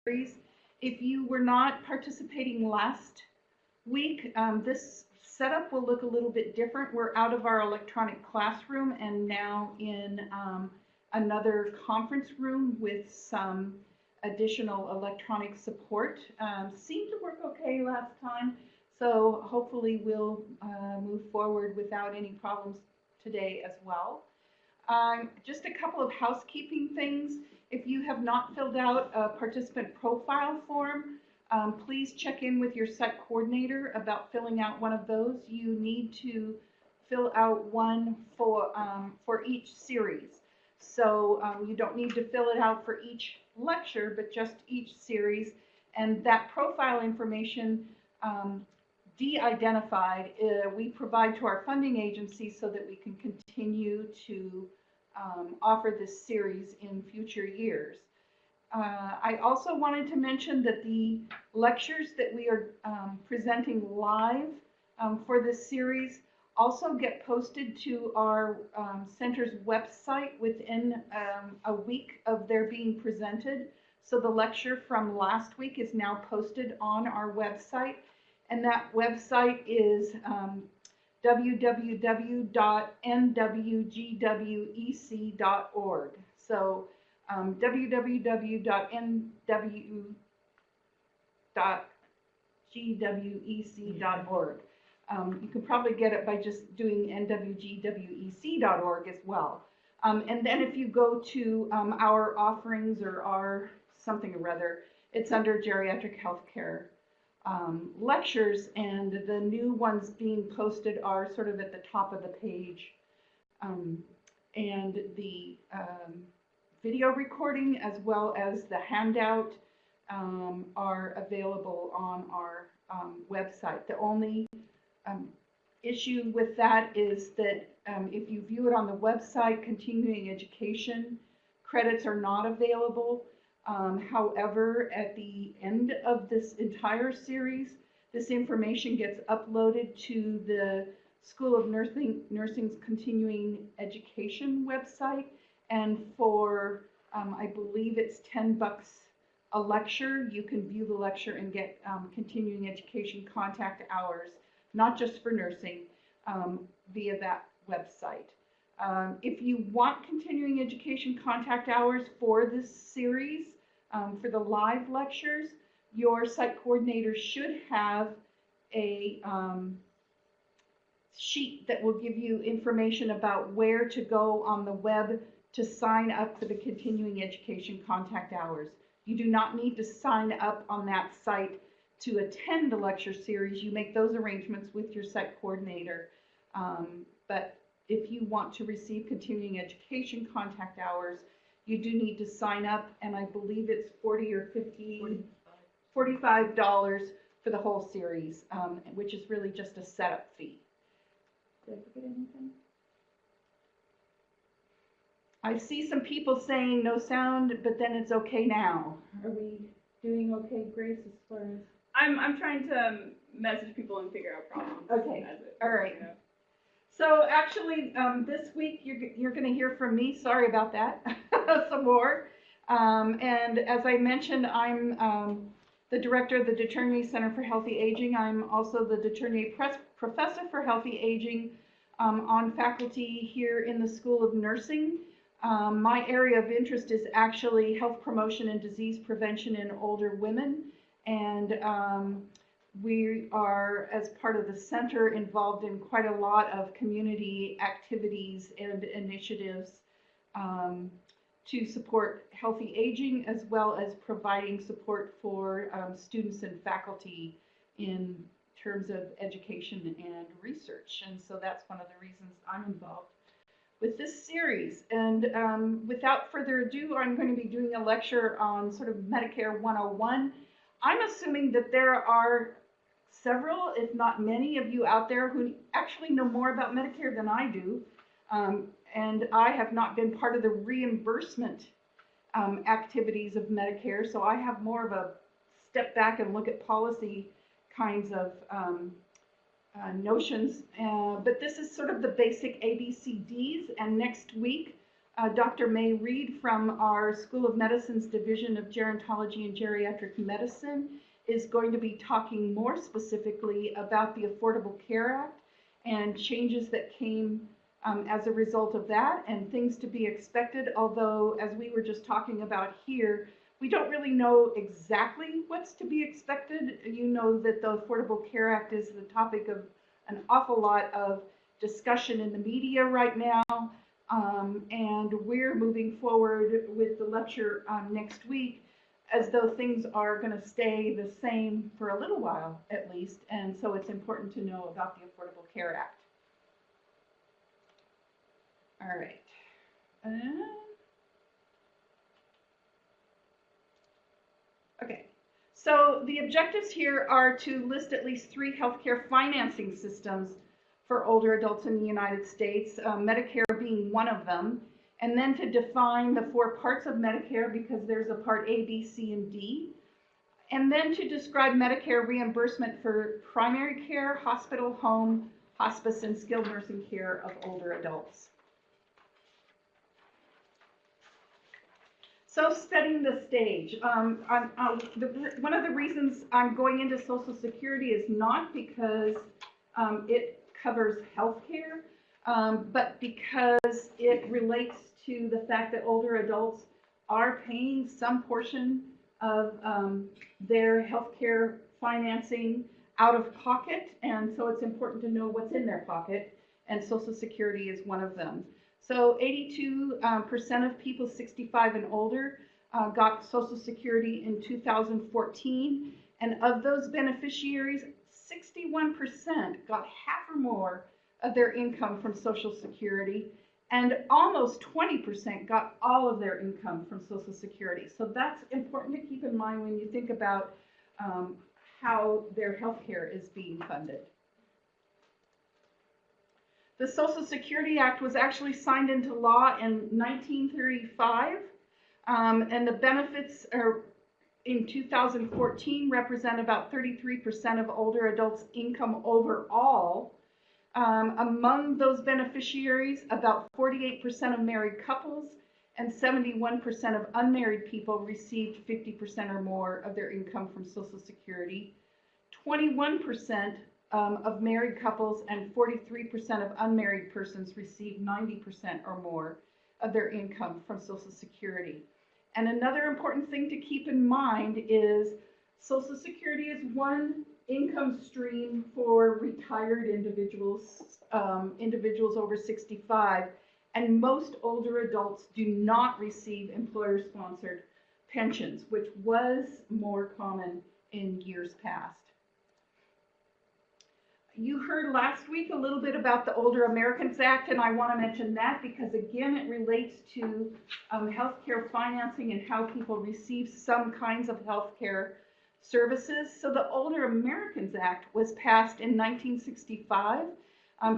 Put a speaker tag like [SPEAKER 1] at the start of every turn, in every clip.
[SPEAKER 1] If you were not participating last week, this setup will look a little bit different. We're out of our electronic classroom and now in another conference room with some additional electronic support. Seemed to work okay last time, so hopefully we'll move forward without any problems today as well. Just a couple of housekeeping things. If you have not filled out a participant profile form, please check in with your site coordinator about filling out one of those. You need to fill out one for each series. So you don't need to fill it out for each lecture, but just each series. And that profile information, de-identified, we provide to our funding agency so that we can continue to offer this series in future years. I also wanted to mention that the lectures that we are presenting live for this series also get posted to our center's website within a week of their being presented. So the lecture from last week is now posted on our website, and that website is www.nwgwec.org. So www.nwgwec.org. You can probably get it by just doing nwgwec.org as well. And then if you go to our offerings or our something or other, it's under geriatric healthcare lectures, and the new ones being posted are sort of at the top of the page. And the video recording as well as the handout are available on our website. The only issue with that is that if you view it on the website, continuing education credits are not available. However, at the end of this entire series, this information gets uploaded to the School of Nursing's continuing education website, and for I believe it's $10 a lecture, you can view the lecture and get continuing education contact hours, not just for nursing, via that website. If you want continuing education contact hours for this series, for the live lectures, your site coordinator should have a sheet that will give you information about where to go on the web to sign up for the continuing education contact hours. You do not need to sign up on that site to attend the lecture series. You make those arrangements with your site coordinator. But if you want to receive continuing education contact hours, you do need to sign up, and I believe it's $40 or $45 for the whole series, which is really just a setup fee. Did I forget anything? I see some people saying no sound, but then it's okay now. Are we doing okay, Grace, as far as?
[SPEAKER 2] I'm trying to message people and figure out problems.
[SPEAKER 1] Okay, all right. You know. So actually, this week you're going to hear from me. Sorry about that. Some more. And as I mentioned, I'm the director of the Torynay Center for Healthy Aging. I'm also the Torynay Professor for Healthy Aging on faculty here in the School of Nursing. My area of interest is actually health promotion and disease prevention in older women. And we are, as part of the center, involved in quite a lot of community activities and initiatives to support healthy aging, as well as providing support for students and faculty in terms of education and research. And so that's one of the reasons I'm involved with this series. And without further ado, I'm going to be doing a lecture on sort of Medicare 101. I'm assuming that there are several, if not many of you out there who actually know more about Medicare than I do. And I have not been part of the reimbursement activities of Medicare, so I have more of a step back and look at policy kinds of notions. But this is sort of the basic ABCDs, and next week Dr. May Reed from our School of Medicine's Division of Gerontology and Geriatric Medicine is going to be talking more specifically about the Affordable Care Act and changes that came as a result of that and things to be expected, although as we were just talking about here, we don't really know exactly what's to be expected. You know that the Affordable Care Act is the topic of an awful lot of discussion in the media right now. And we're moving forward with the lecture next week as though things are going to stay the same for a little while at least, and so it's important to know about the Affordable Care Act. All right. Okay, so the objectives here are to list at least 3 healthcare financing systems for older adults in the United States, Medicare being one of them, and then to define the 4 parts of Medicare because there's a part A, B, C, and D, and then to describe Medicare reimbursement for primary care, hospital, home, hospice, and skilled nursing care of older adults. So setting the stage, one of the reasons I'm going into Social Security is not because it covers health care, but because it relates to the fact that older adults are paying some portion of their health care financing out of pocket, and so it's important to know what's in their pocket, and Social Security is one of them. So 82% of people 65 and older got Social Security in 2014, and of those beneficiaries, 61% got half or more of their income from Social Security, and almost 20% got all of their income from Social Security. So that's important to keep in mind when you think about how their health care is being funded. The Social Security Act was actually signed into law in 1935, and the benefits are in 2014 represent about 33% of older adults' income overall. Among those beneficiaries, about 48% of married couples and 71% of unmarried people received 50% or more of their income from Social Security. 21% of married couples and 43% of unmarried persons received 90% or more of their income from Social Security. And another important thing to keep in mind is Social Security is one income stream for retired individuals, individuals over 65, and most older adults do not receive employer-sponsored pensions, which was more common in years past. You heard last week a little bit about the Older Americans Act, and I want to mention that because, again, it relates to healthcare financing and how people receive some kinds of healthcare services. So the Older Americans Act was passed in 1965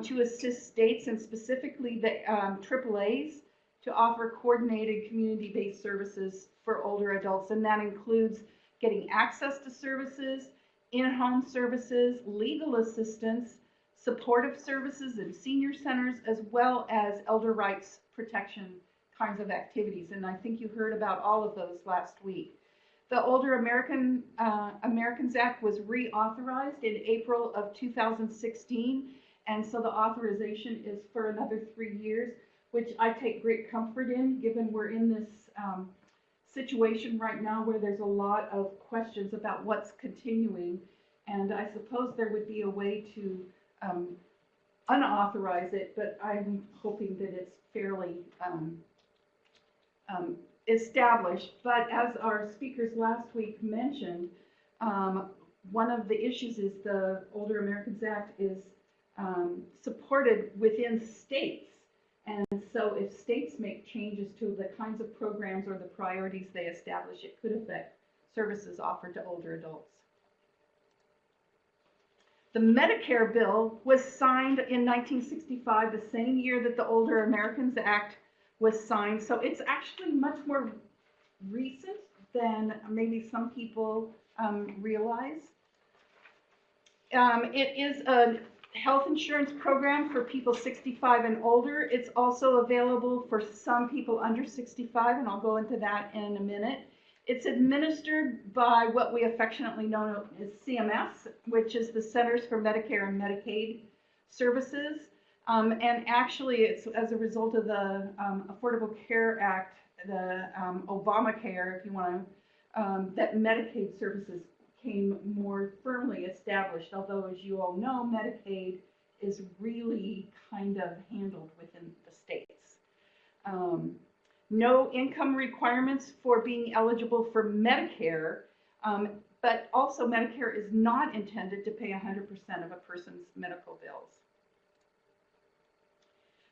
[SPEAKER 1] to assist states and specifically the AAAs to offer coordinated community-based services for older adults, and that includes getting access to services, in-home services, legal assistance, supportive services in senior centers, as well as elder rights protection kinds of activities. And I think you heard about all of those last week. The Older Americans Act was reauthorized in April of 2016, and so the authorization is for another 3 years, which I take great comfort in, given we're in this situation right now where there's a lot of questions about what's continuing, and I suppose there would be a way to unauthorize it, but I'm hoping that it's fairly established. But as our speakers last week mentioned, one of the issues is the Older Americans Act is supported within states. And so if states make changes to the kinds of programs or the priorities they establish, it could affect services offered to older adults. The Medicare Bill was signed in 1965, the same year that the Older Americans Act was signed. So it's actually much more recent than maybe some people realize. It is health insurance program for people 65 and older. It's also available for some people under 65, and I'll go into that in a minute. It's administered by what we affectionately know as CMS, which is the Centers for Medicare and Medicaid Services. And actually, it's as a result of the Affordable Care Act, the Obamacare, if you want to, that Medicaid services came more firmly established, although, as you all know, Medicaid is really kind of handled within the states. No income requirements for being eligible for Medicare, but also Medicare is not intended to pay 100% of a person's medical bills.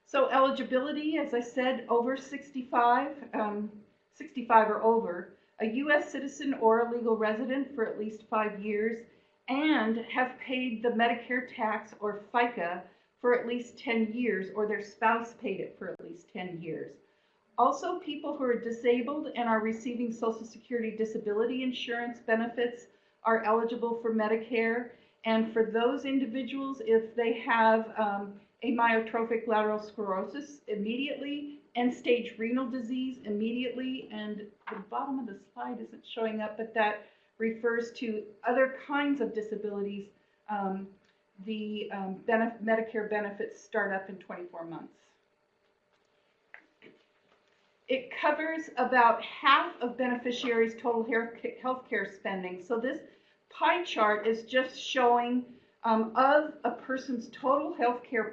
[SPEAKER 1] So eligibility, as I said, over 65, 65 or over, a U.S. citizen or a legal resident for at least 5 years, and have paid the Medicare tax or FICA for at least 10 years, or their spouse paid it for at least 10 years. Also, people who are disabled and are receiving Social Security disability insurance benefits are eligible for Medicare. And for those individuals, if they have amyotrophic lateral sclerosis immediately, end-stage renal disease immediately, and the bottom of the slide isn't showing up, but that refers to other kinds of disabilities. The Medicare benefits start up in 24 months. It covers about half of beneficiaries' total health care spending. So this pie chart is just showing of a person's total health care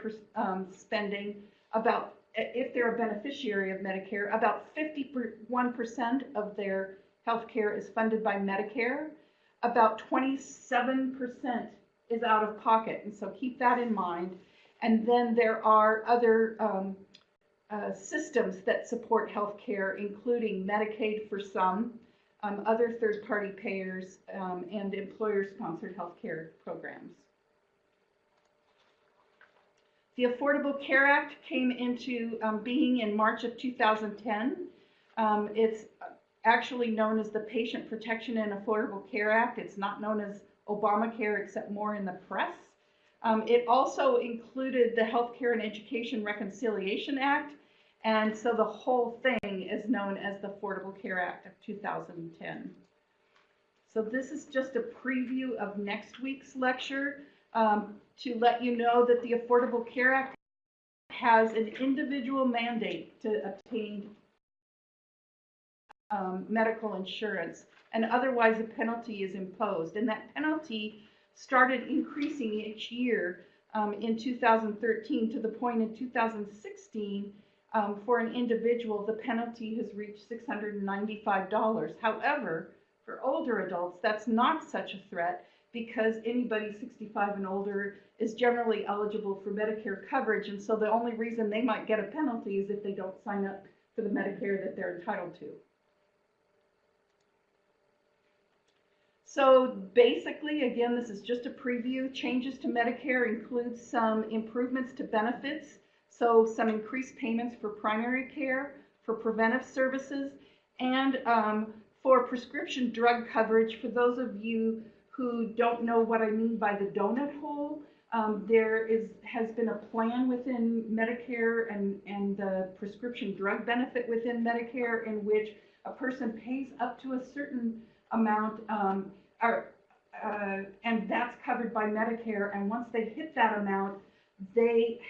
[SPEAKER 1] spending, about, if they're a beneficiary of Medicare, about 51% of their health care is funded by Medicare. About 27% is out of pocket, and so keep that in mind. And then there are other systems that support health care, including Medicaid for some, other third-party payers, and employer-sponsored health care programs. The Affordable Care Act came into being in March of 2010. It's actually known as the Patient Protection and Affordable Care Act. It's not known as Obamacare, except more in the press. It also included the Healthcare and Education Reconciliation Act, and so the whole thing is known as the Affordable Care Act of 2010. So this is just a preview of next week's lecture to let you know that the Affordable Care Act has an individual mandate to obtain medical insurance, and otherwise a penalty is imposed. And that penalty started increasing each year in 2013 to the point in 2016 for an individual, the penalty has reached $695. However, for older adults, that's not such a threat because anybody 65 and older is generally eligible for Medicare coverage, and so the only reason they might get a penalty is if they don't sign up for the Medicare that they're entitled to. So basically, again, this is just a preview. Changes to Medicare include some improvements to benefits, so some increased payments for primary care, for preventive services, and for prescription drug coverage. For those of you who don't know what I mean by the donut hole, there has been a plan within Medicare and the prescription drug benefit within Medicare in which a person pays up to a certain amount, and that's covered by Medicare, and once they hit that amount, they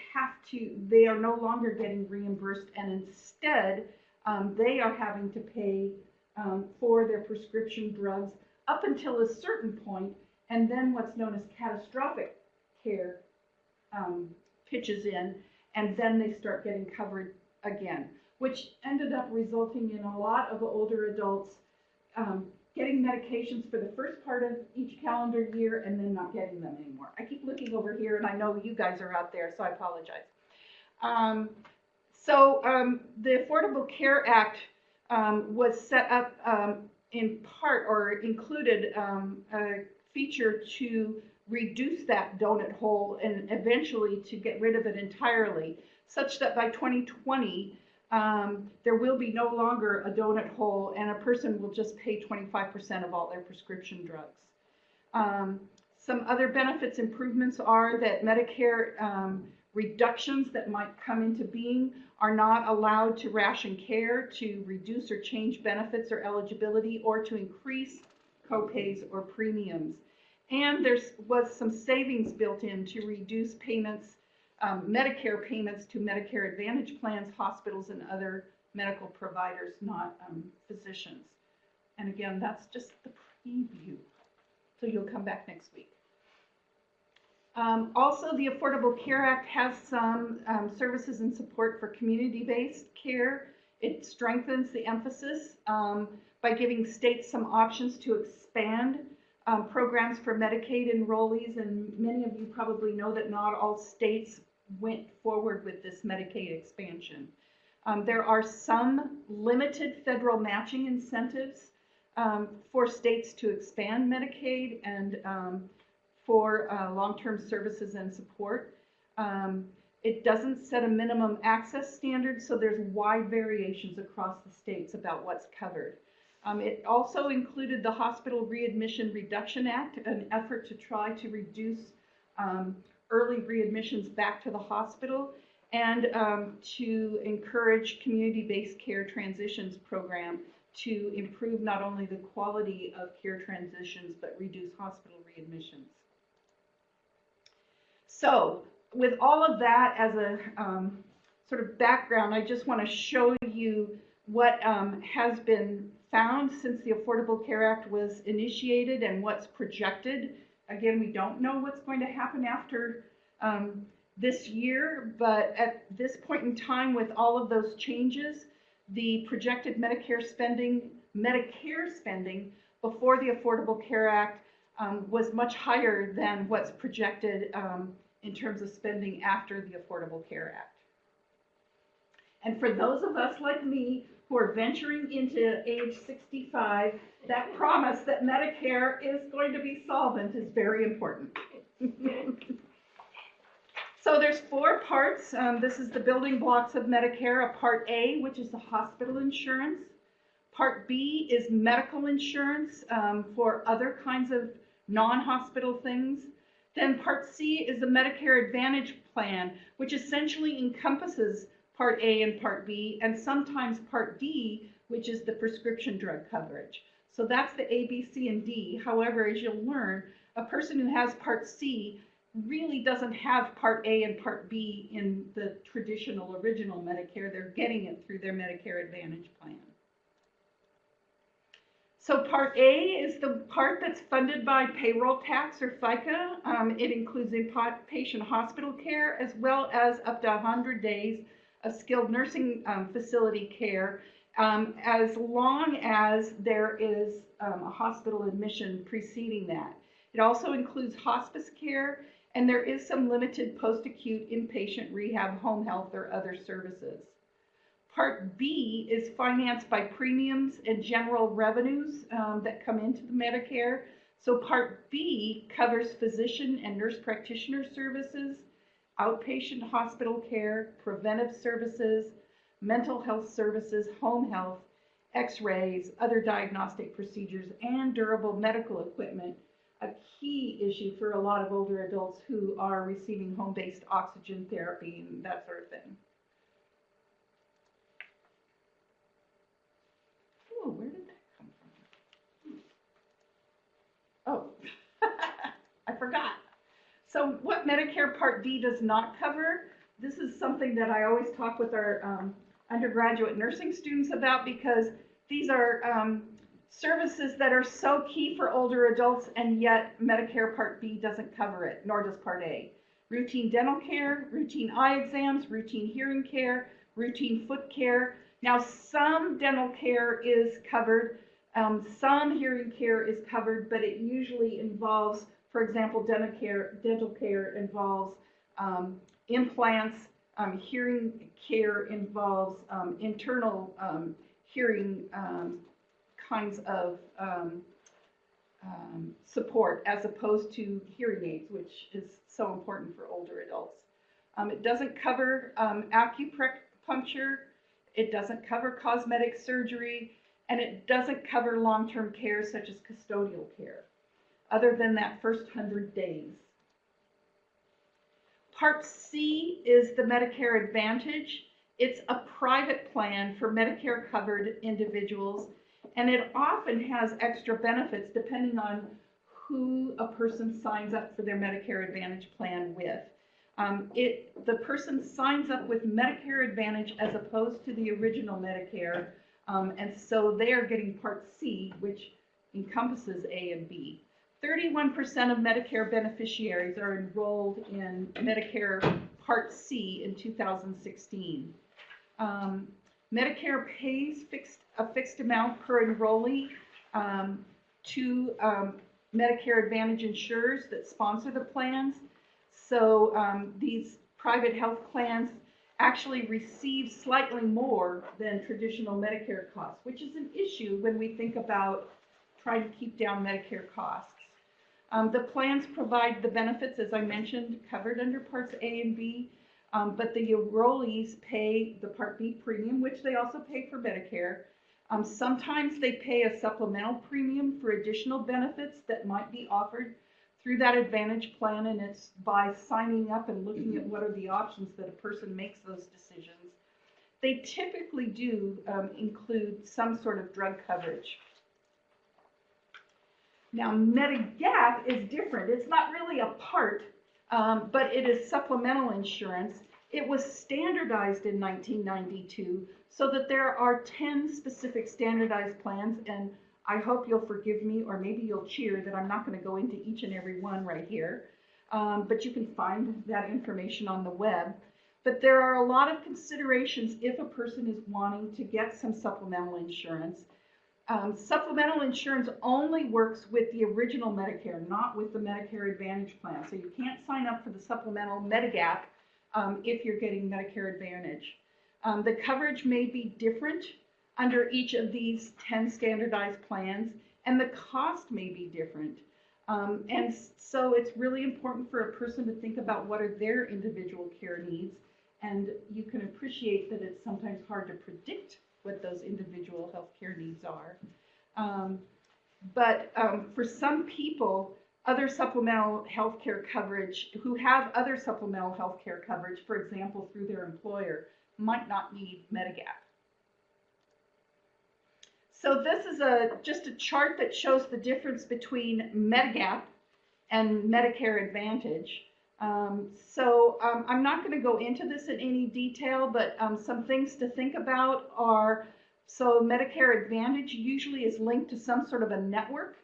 [SPEAKER 1] are no longer getting reimbursed, and instead they are having to pay for their prescription drugs up until a certain point, and then what's known as catastrophic care pitches in, and then they start getting covered again, which ended up resulting in a lot of older adults getting medications for the first part of each calendar year and then not getting them anymore. I keep looking over here, and I know you guys are out there, so I apologize. The Affordable Care Act was set up in part, or included a feature to reduce that donut hole and eventually to get rid of it entirely, such that by 2020, there will be no longer a donut hole, and a person will just pay 25% of all their prescription drugs. Some other benefits improvements are that Medicare reductions that might come into being are not allowed to ration care, to reduce or change benefits or eligibility, or to increase copays or premiums. And there was some savings built in to reduce payments, Medicare payments to Medicare Advantage plans, hospitals, and other medical providers, not physicians. And again, that's just the preview. So you'll come back next week. Also, the Affordable Care Act has some services and support for community-based care. It strengthens the emphasis by giving states some options to expand programs for Medicaid enrollees, and many of you probably know that not all states went forward with this Medicaid expansion. There are some limited federal matching incentives for states to expand Medicaid and for long-term services and support. It doesn't set a minimum access standard, so there's wide variations across the states about what's covered. It also included the Hospital Readmission Reduction Act, an effort to try to reduce early readmissions back to the hospital, and to encourage community-based care transitions program to improve not only the quality of care transitions, but reduce hospital readmissions. So, with all of that as a sort of background, I just want to show you what has been found since the Affordable Care Act was initiated and what's projected. Again, we don't know what's going to happen after this year, but at this point in time, with all of those changes, the projected Medicare spending before the Affordable Care Act was much higher than what's projected in terms of spending after the Affordable Care Act. And for those of us like me who are venturing into age 65, that promise that Medicare is going to be solvent is very important. So there's 4 parts. This is the building blocks of Medicare. A Part A, which is the hospital insurance. Part B is medical insurance for other kinds of non-hospital things. Then Part C is the Medicare Advantage plan, which essentially encompasses Part A and Part B, and sometimes Part D, which is the prescription drug coverage. So that's the A, B, C, and D. However, as you'll learn, a person who has Part C really doesn't have Part A and Part B in the traditional original Medicare. They're getting it through their Medicare Advantage plan. So Part A is the part that's funded by payroll tax or FICA. It includes inpatient hospital care as well as up to 100 days of skilled nursing facility care, as long as there is a hospital admission preceding that. It also includes hospice care, and there is some limited post-acute inpatient rehab, home health, or other services. Part B is financed by premiums and general revenues that come into the Medicare. So Part B covers physician and nurse practitioner services, outpatient hospital care, preventive services, mental health services, home health, x-rays, other diagnostic procedures, and durable medical equipment, a key issue for a lot of older adults who are receiving home-based oxygen therapy and that sort of thing. Oh, where did that come from? Oh, I forgot. So what Medicare Part D does not cover, this is something that I always talk with our undergraduate nursing students about, because these are services that are so key for older adults, and yet Medicare Part B doesn't cover it, nor does Part A. Routine dental care, routine eye exams, routine hearing care, routine foot care. Now, some dental care is covered, some hearing care is covered, but it usually involves, for example, dental care involves implants, hearing care involves internal hearing kinds of support, as opposed to hearing aids, which is so important for older adults. It doesn't cover acupuncture, it doesn't cover cosmetic surgery, and it doesn't cover long-term care such as custodial care. other than that first 100 days. Part C is the Medicare Advantage. It's a private plan for Medicare covered individuals, and it often has extra benefits depending on who a person signs up for their Medicare Advantage plan with. The person signs up with Medicare Advantage as opposed to the original Medicare, and so they are getting Part C, which encompasses A and B. 31% of Medicare beneficiaries are enrolled in Medicare Part C in 2016. Medicare pays a fixed amount per enrollee to Medicare Advantage insurers that sponsor the plans. So these private health plans actually receive slightly more than traditional Medicare costs, which is an issue when we think about trying to keep down Medicare costs. The plans provide the benefits, as I mentioned, covered under Parts A and B, but the enrollees pay the Part B premium, which they also pay for Medicare. Sometimes they pay a supplemental premium for additional benefits that might be offered through that Advantage plan, and it's by signing up and looking at what are the options that a person makes those decisions. They typically do include some sort of drug coverage. Now, Medigap is different. It's not really a part, but it is supplemental insurance. It was standardized in 1992 so that there are 10 specific standardized plans, and I hope you'll forgive me, or maybe you'll cheer that I'm not going to go into each and every one right here, but you can find that information on the web. But there are a lot of considerations if a person is wanting to get some supplemental insurance. Supplemental insurance only works with the original Medicare, not with the Medicare Advantage plan. So you can't sign up for the supplemental Medigap if you're getting Medicare Advantage. The coverage may be different under each of these 10 standardized plans, and the cost may be different. And so it's really important for a person to think about what are their individual care needs, and you can appreciate that it's sometimes hard to predict what those individual healthcare needs are. But for some people, other supplemental healthcare coverage, who have other supplemental healthcare coverage, for example, through their employer, might not need Medigap. So this is just a chart that shows the difference between Medigap and Medicare Advantage. I'm not going to go into this in any detail, but some things to think about are, so Medicare Advantage usually is linked to some sort of a network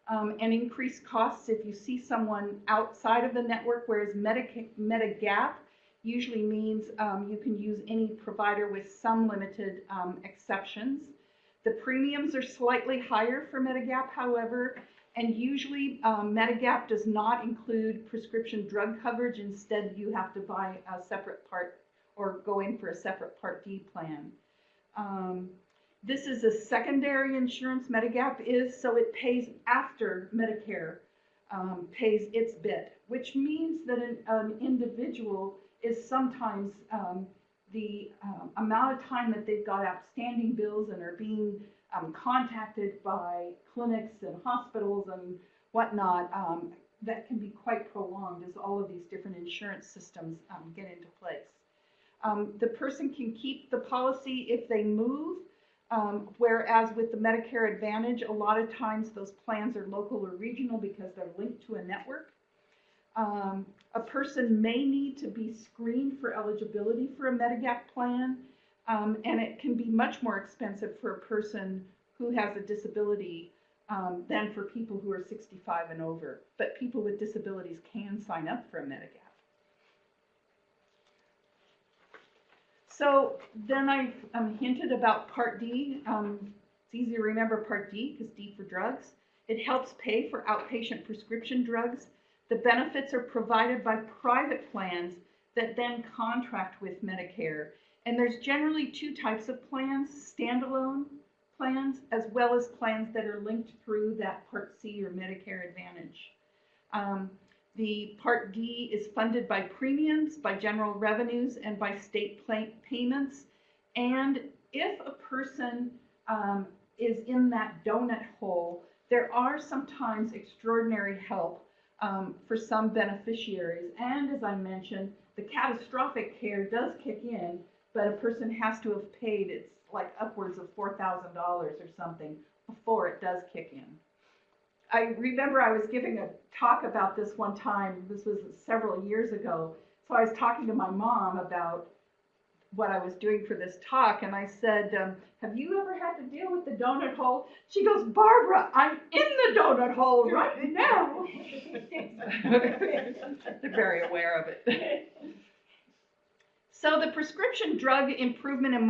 [SPEAKER 1] and increased costs if you see someone outside of the network, whereas Medigap usually means you can use any provider with some limited exceptions. The premiums are slightly higher for Medigap, however, and usually Medigap does not include prescription drug coverage. Instead, you have to buy a separate part or go in for a separate Part D plan. This is a secondary insurance, Medigap is, so it pays after Medicare pays its bit, which means that an individual is sometimes the amount of time that they've got outstanding bills and are being contacted by clinics and hospitals and whatnot, that can be quite prolonged as all of these different insurance systems get into place. The person can keep the policy if they move, whereas with the Medicare Advantage, a lot of times those plans are local or regional because they're linked to a network. A person may need to be screened for eligibility for a Medigap plan, and it can be much more expensive for a person who has a disability than for people who are 65 and over. But people with disabilities can sign up for a Medigap. So then I've hinted about Part D. It's easy to remember Part D because D for drugs. It helps pay for outpatient prescription drugs. The benefits are provided by private plans that then contract with Medicare. And there's generally two types of plans, standalone plans, as well as plans that are linked through that Part C or Medicare Advantage. The Part D is funded by premiums, by general revenues, and by state payments. And if a person is in that donut hole, there are sometimes extraordinary help for some beneficiaries. And as I mentioned, the catastrophic care does kick in, but a person has to have paid, it's like upwards of $4,000 or something before it does kick in. I remember I was giving a talk about this one time, this was several years ago, so I was talking to my mom about what I was doing for this talk, and I said, have you ever had to deal with the donut hole? She goes, Barbara, I'm in the donut hole right now. They're very aware of it. So the Prescription Drug Improvement and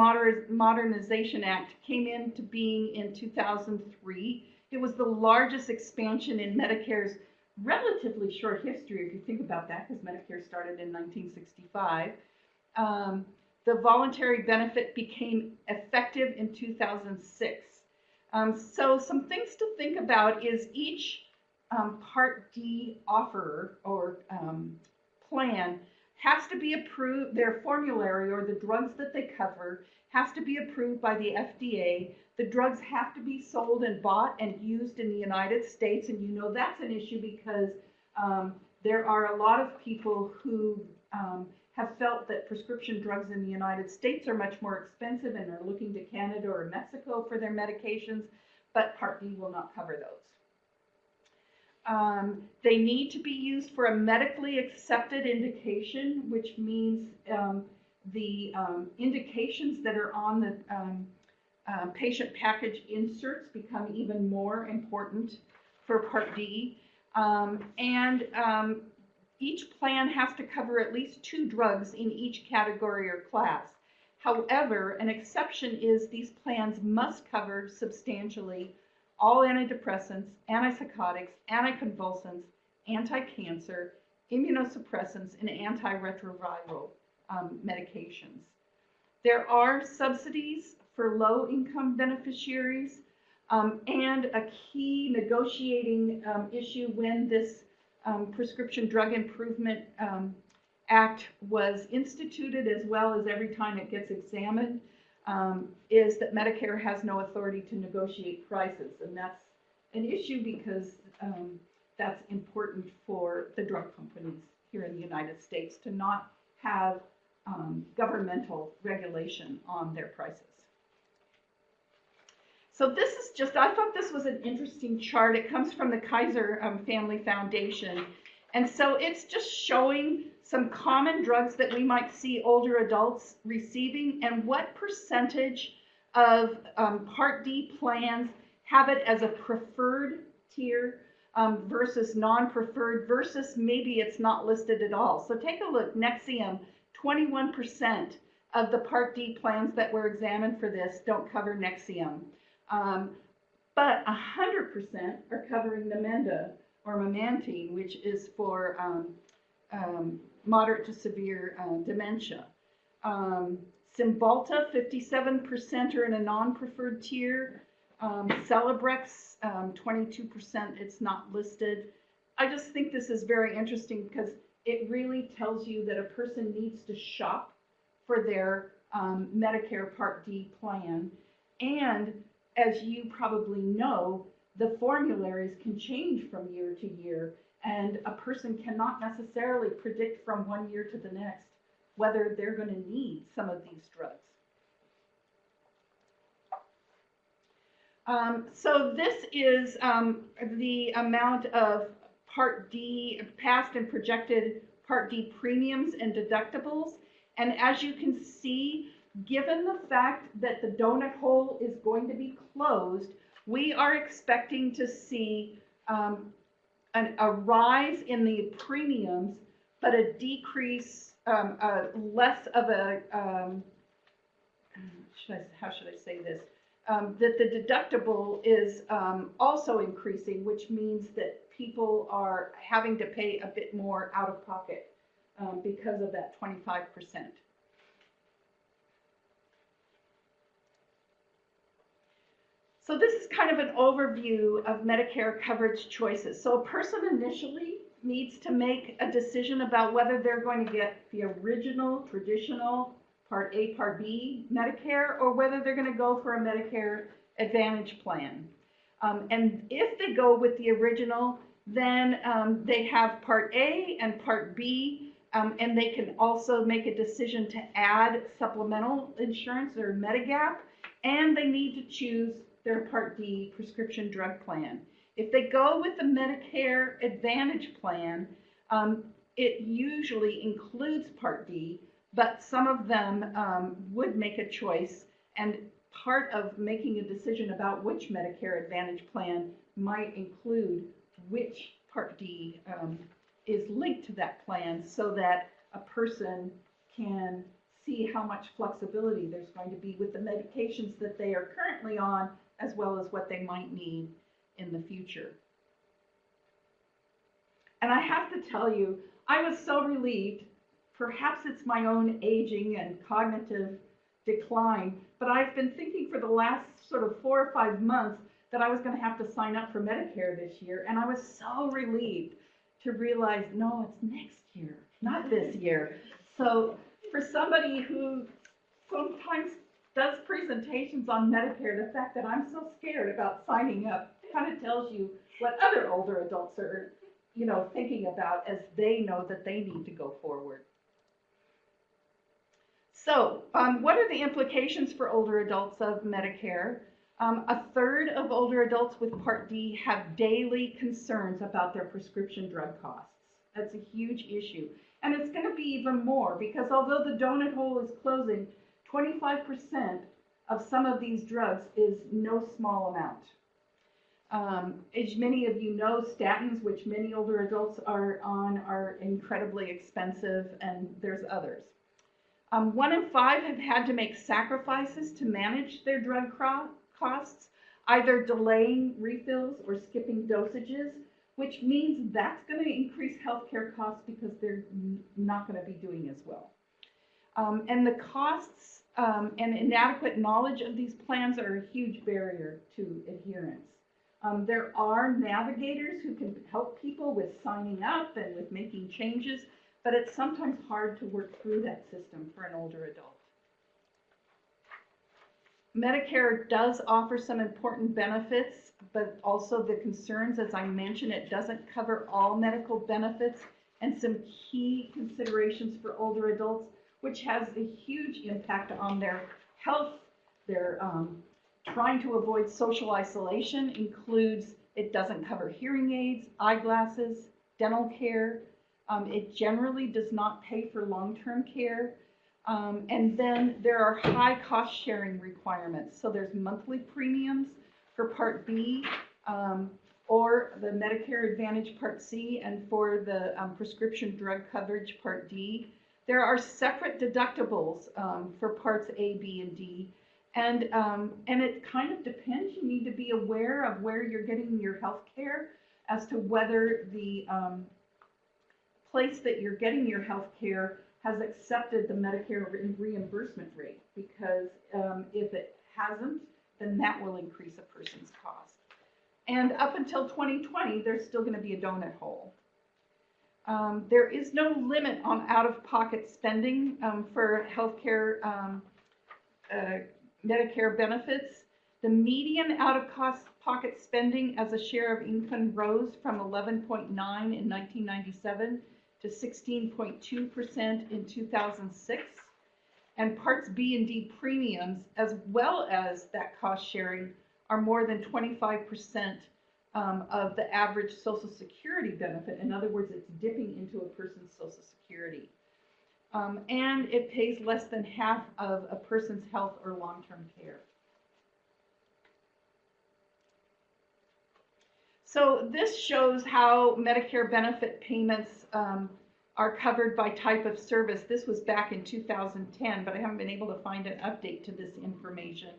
[SPEAKER 1] Modernization Act came into being in 2003. It was the largest expansion in Medicare's relatively short history, if you think about that, because Medicare started in 1965. The voluntary benefit became effective in 2006. So some things to think about is each Part D offerer or plan has to be approved, their formulary or the drugs that they cover has to be approved by the FDA. The drugs have to be sold and bought and used in the United States, and you know that's an issue because there are a lot of people who have felt that prescription drugs in the United States are much more expensive and are looking to Canada or Mexico for their medications, but Part D will not cover those. They need to be used for a medically accepted indication, which means the indications that are on the patient package inserts become even more important for Part D. Each plan has to cover at least 2 drugs in each category or class. However, an exception is these plans must cover substantially all antidepressants, antipsychotics, anticonvulsants, anti-cancer, immunosuppressants, and antiretroviral medications. There are subsidies for low-income beneficiaries, and a key negotiating issue when this Prescription Drug Improvement Act was instituted, as well as every time it gets examined, is that Medicare has no authority to negotiate prices, and that's an issue because that's important for the drug companies here in the United States to not have governmental regulation on their prices. So this is just, I thought this was an interesting chart. It comes from the Kaiser Family Foundation. And so it's just showing some common drugs that we might see older adults receiving and what percentage of Part D plans have it as a preferred tier versus non-preferred versus maybe it's not listed at all. So take a look, Nexium, 21% of the Part D plans that were examined for this don't cover Nexium. But 100% are covering Namenda or Memantine, which is for moderate to severe dementia. Cymbalta, 57% are in a non-preferred tier. Celebrex, 22%, it's not listed. I just think this is very interesting because it really tells you that a person needs to shop for their Medicare Part D plan. And as you probably know, the formularies can change from year to year, and a person cannot necessarily predict from one year to the next whether they're going to need some of these drugs. So this is the amount of Part D, past and projected Part D premiums and deductibles. And as you can see, given the fact that the donut hole is going to be closed, we are expecting to see a rise in the premiums, but a decrease, less of a, how should I say this? That the deductible is also increasing, which means that people are having to pay a bit more out of pocket because of that 25%. So this is kind of an overview of Medicare coverage choices. So a person initially needs to make a decision about whether they're going to get the original, traditional Part A, Part B Medicare, or whether they're going to go for a Medicare Advantage plan. And if they go with the original, then they have Part A and Part B, and they can also make a decision to add supplemental insurance or Medigap, and they need to choose their Part D prescription drug plan. If they go with the Medicare Advantage plan, it usually includes Part D, but some of them would make a choice, and part of making a decision about which Medicare Advantage plan might include which Part D is linked to that plan, so that a person can see how much flexibility there's going to be with the medications that they are currently on, as well as what they might need in the future. And I have to tell you, I was so relieved. Perhaps it's my own aging and cognitive decline, but I've been thinking for the last sort of 4 or 5 months that I was going to have to sign up for Medicare this year, and I was so relieved to realize, no, it's next year, not this year. So for somebody who sometimes does presentations on Medicare, the fact that I'm so scared about signing up kind of tells you what other older adults are, you know, thinking about as they know that they need to go forward. So what are the implications for older adults of Medicare? A third of older adults with Part D have daily concerns about their prescription drug costs. That's a huge issue. And it's going to be even more, because although the donut hole is closing, 25% of some of these drugs is no small amount. As many of you know, statins, which many older adults are on, are incredibly expensive, and there's others. 1 in 5 have had to make sacrifices to manage their drug costs, either delaying refills or skipping dosages, which means that's going to increase healthcare costs because they're not going to be doing as well. And the costs and inadequate knowledge of these plans are a huge barrier to adherence. There are navigators who can help people with signing up and with making changes, but it's sometimes hard to work through that system for an older adult. Medicare does offer some important benefits, but also the concerns, as I mentioned, it doesn't cover all medical benefits, and some key considerations for older adults, which has a huge impact on their health. Their trying to avoid social isolation includes, it doesn't cover hearing aids, eyeglasses, dental care. It generally does not pay for long-term care. And then there are high cost sharing requirements. So there's monthly premiums for Part B or the Medicare Advantage Part C, and for the prescription drug coverage Part D. There are separate deductibles for Parts A, B, and D. And it kind of depends. You need to be aware of where you're getting your health care as to whether the place that you're getting your health care has accepted the Medicare reimbursement rate, because if it hasn't, then that will increase a person's cost. And up until 2020, there's still going to be a donut hole. There is no limit on out-of-pocket spending for healthcare Medicare benefits. The median out-of-pocket spending as a share of income rose from 11.9% in 1997 to 16.2% in 2006. And Parts B and D premiums, as well as that cost sharing, are more than 25% of the average Social Security benefit. In other words, it's dipping into a person's Social Security. And it pays less than half of a person's health or long-term care. So this shows how Medicare benefit payments are covered by type of service. This was back in 2010, but I haven't been able to find an update to this information.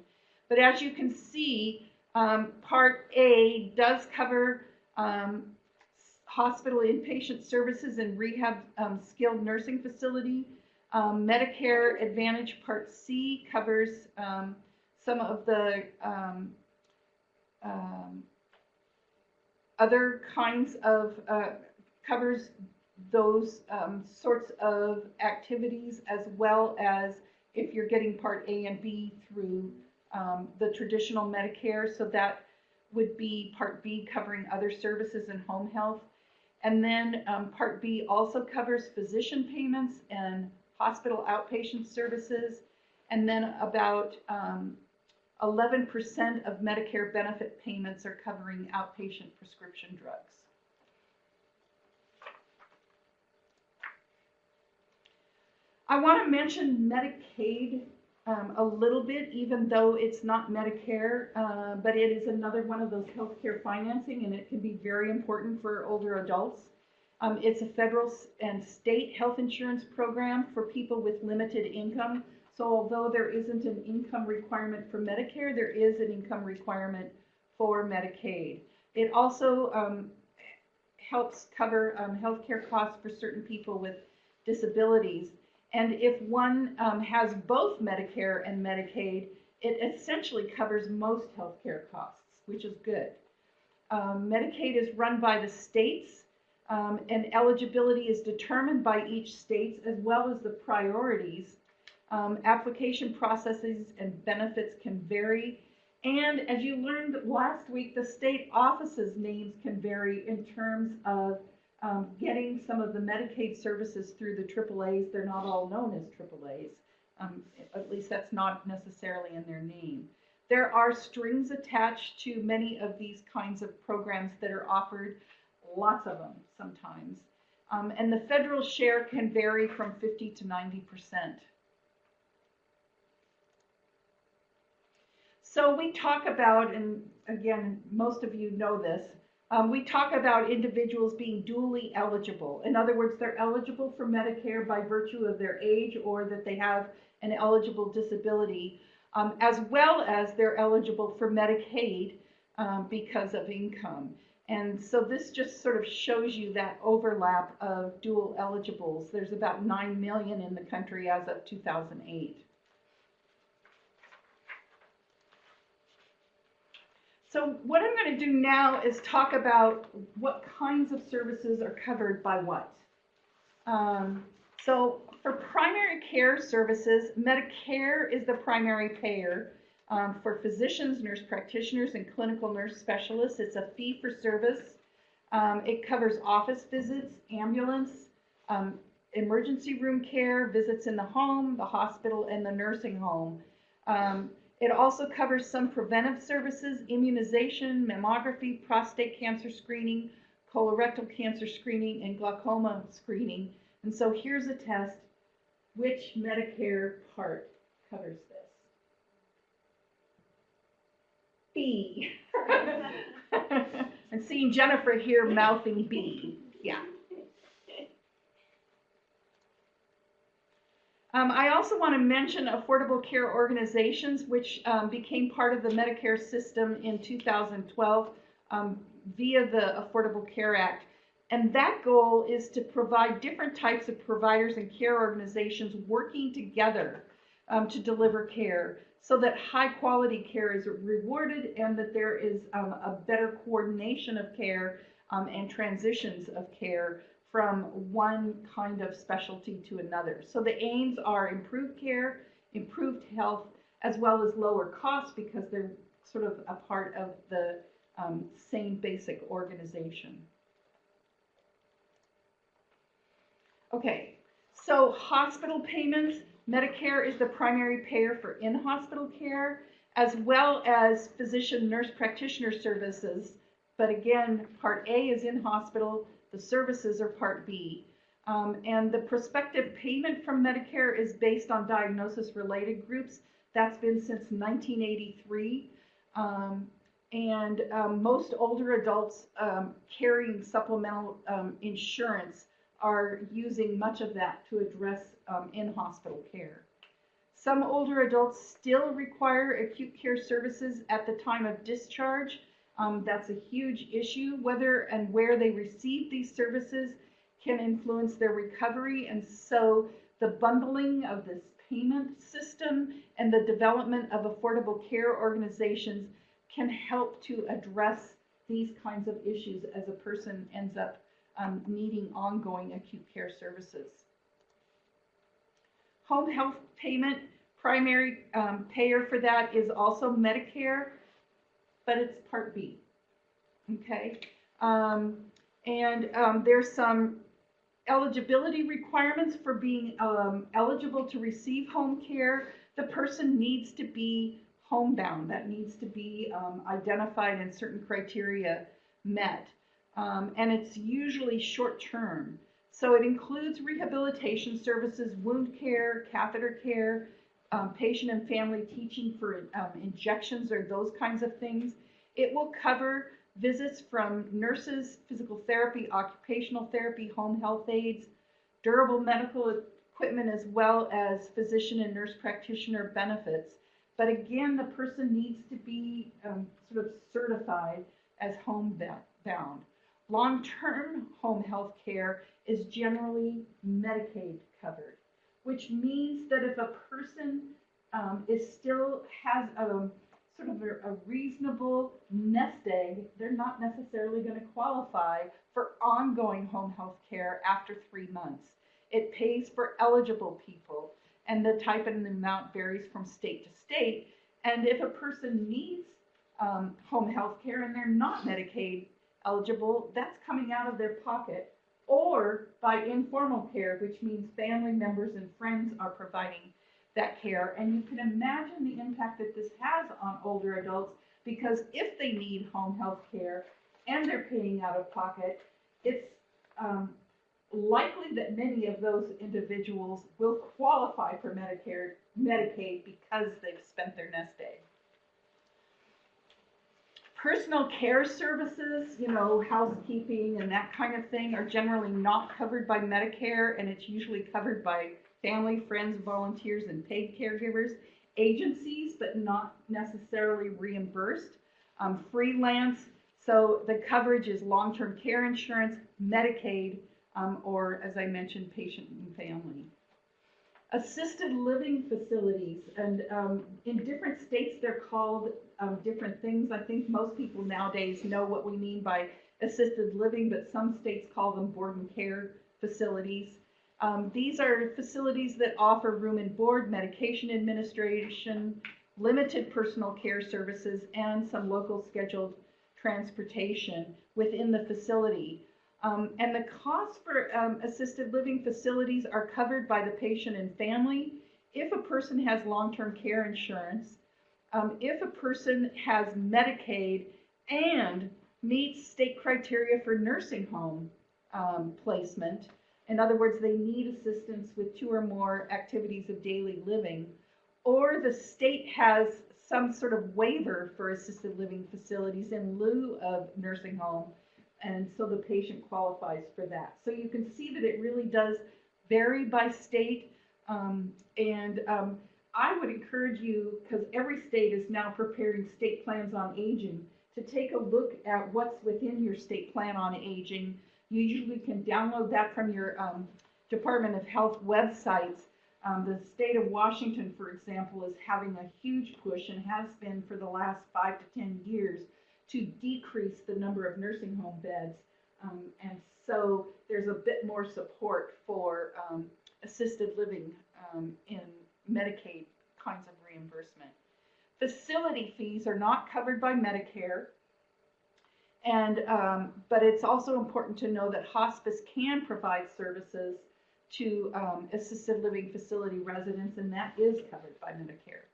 [SPEAKER 1] But as you can see, Part A does cover hospital inpatient services and rehab skilled nursing facility. Medicare Advantage Part C covers some of the other kinds of, covers those sorts of activities, as well as if you're getting Part A and B through the traditional Medicare. So that would be Part B, covering other services and home health. And then Part B also covers physician payments and hospital outpatient services. And then about 11% of Medicare benefit payments are covering outpatient prescription drugs. I want to mention Medicaid a little bit, even though it's not Medicare, but it is another one of those healthcare financing, and it can be very important for older adults. It's a federal and state health insurance program for people with limited income. So although there isn't an income requirement for Medicare, there is an income requirement for Medicaid. It also helps cover healthcare costs for certain people with disabilities. And if one has both Medicare and Medicaid, it essentially covers most healthcare costs, which is good. Medicaid is run by the states, and eligibility is determined by each state, as well as the priorities. Application processes and benefits can vary. And as you learned last week, the state offices' names can vary in terms of getting some of the Medicaid services through the AAAs. They're not all known as AAAs. At least that's not necessarily in their name. There are strings attached to many of these kinds of programs that are offered, lots of them sometimes. And the federal share can vary from 50 to 90%. So we talk about, and again, most of you know this, we talk about individuals being dually eligible. In other words, they're eligible for Medicare by virtue of their age or that they have an eligible disability, as well as they're eligible for Medicaid because of income. And so this just sort of shows you that overlap of dual eligibles. There's about 9 million in the country as of 2008. So what I'm going to do now is talk about what kinds of services are covered by what. So for primary care services, Medicare is the primary payer. For physicians, nurse practitioners, and clinical nurse specialists, it's a fee for service. It covers office visits, ambulance, emergency room care, visits in the home, the hospital, and the nursing home. It also covers some preventive services, immunization, mammography, prostate cancer screening, colorectal cancer screening, and glaucoma screening. And so here's a test. Which Medicare part covers this? B. I'm seeing Jennifer here mouthing B. Yeah. I also want to mention affordable care organizations, which became part of the Medicare system in 2012 via the Affordable Care Act. And that goal is to provide different types of providers and care organizations working together to deliver care so that high quality care is rewarded and that there is a better coordination of care and transitions of care from one kind of specialty to another. So the aims are improved care, improved health, as well as lower costs because they're sort of a part of the same basic organization. Okay, so hospital payments, Medicare is the primary payer for in-hospital care, as well as physician nurse practitioner services. But again, Part A is in-hospital, the services are Part B. And the prospective payment from Medicare is based on diagnosis-related groups. That's been since 1983. Most older adults carrying supplemental insurance are using much of that to address in-hospital care. Some older adults still require acute care services at the time of discharge. That's a huge issue. Whether and where they receive these services can influence their recovery, and so the bundling of this payment system and the development of affordable care organizations can help to address these kinds of issues as a person ends up needing ongoing acute care services. Home health payment, primary payer for that is also Medicare, but it's Part B. okay? There's some eligibility requirements for being eligible to receive home care. The person needs to be homebound. That needs to be identified and certain criteria met. And it's usually short-term. So it includes rehabilitation services, wound care, catheter care, patient and family teaching for injections or those kinds of things. It will cover visits from nurses, physical therapy, occupational therapy, home health aides, durable medical equipment, as well as physician and nurse practitioner benefits. But again, the person needs to be sort of certified as homebound. Long-term home health care is generally Medicaid covered, which means that if a person still has sort of a reasonable nest egg, they're not necessarily going to qualify for ongoing home health care after 3 months. It pays for eligible people, and the type and the amount varies from state to state. And if a person needs home health care and they're not Medicaid eligible, that's coming out of their pocket, or by informal care, which means family members and friends are providing that care. And you can imagine the impact that this has on older adults, because if they need home health care and they're paying out of pocket, it's likely that many of those individuals will qualify for Medicaid because they've spent their nest egg. Personal care services, housekeeping and that kind of thing, are generally not covered by Medicare, and it's usually covered by family, friends, volunteers, and paid caregivers, agencies, but not necessarily reimbursed. Freelance, so the coverage is long-term care insurance, Medicaid, or as I mentioned, patient and family. Assisted living facilities, and in different states they're called different things. I think most people nowadays know what we mean by assisted living, but some states call them board and care facilities. These are facilities that offer room and board, medication administration, limited personal care services, and some local scheduled transportation within the facility. And the costs for assisted living facilities are covered by the patient and family if a person has long-term care insurance, if a person has Medicaid and meets state criteria for nursing home placement. In other words, they need assistance with 2 or more activities of daily living, or the state has some sort of waiver for assisted living facilities in lieu of nursing home, and so the patient qualifies for that. So you can see that it really does vary by state, I would encourage you, because every state is now preparing state plans on aging, to take a look at what's within your state plan on aging. You usually can download that from your Department of Health websites. The state of Washington, for example, is having a huge push, and has been for the last 5 to 10 years, to decrease the number of nursing home beds. And so there's a bit more support for assisted living in Medicaid kinds of reimbursement. Facility fees are not covered by Medicare. And, but it's also important to know that hospice can provide services to assisted living facility residents, and that is covered by Medicare.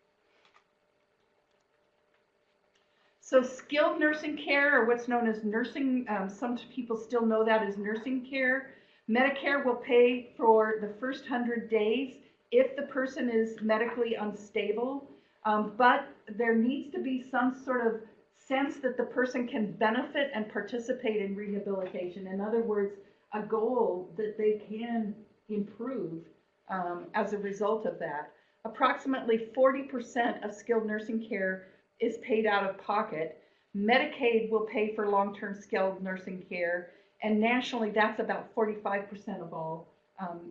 [SPEAKER 1] So skilled nursing care, or what's known as nursing, some people still know that as nursing care. Medicare will pay for the first 100 days if the person is medically unstable, but there needs to be some sort of sense that the person can benefit and participate in rehabilitation. In other words, a goal that they can improve as a result of that. Approximately 40% of skilled nursing care is paid out of pocket. Medicaid will pay for long-term skilled nursing care, and nationally that's about 45% of all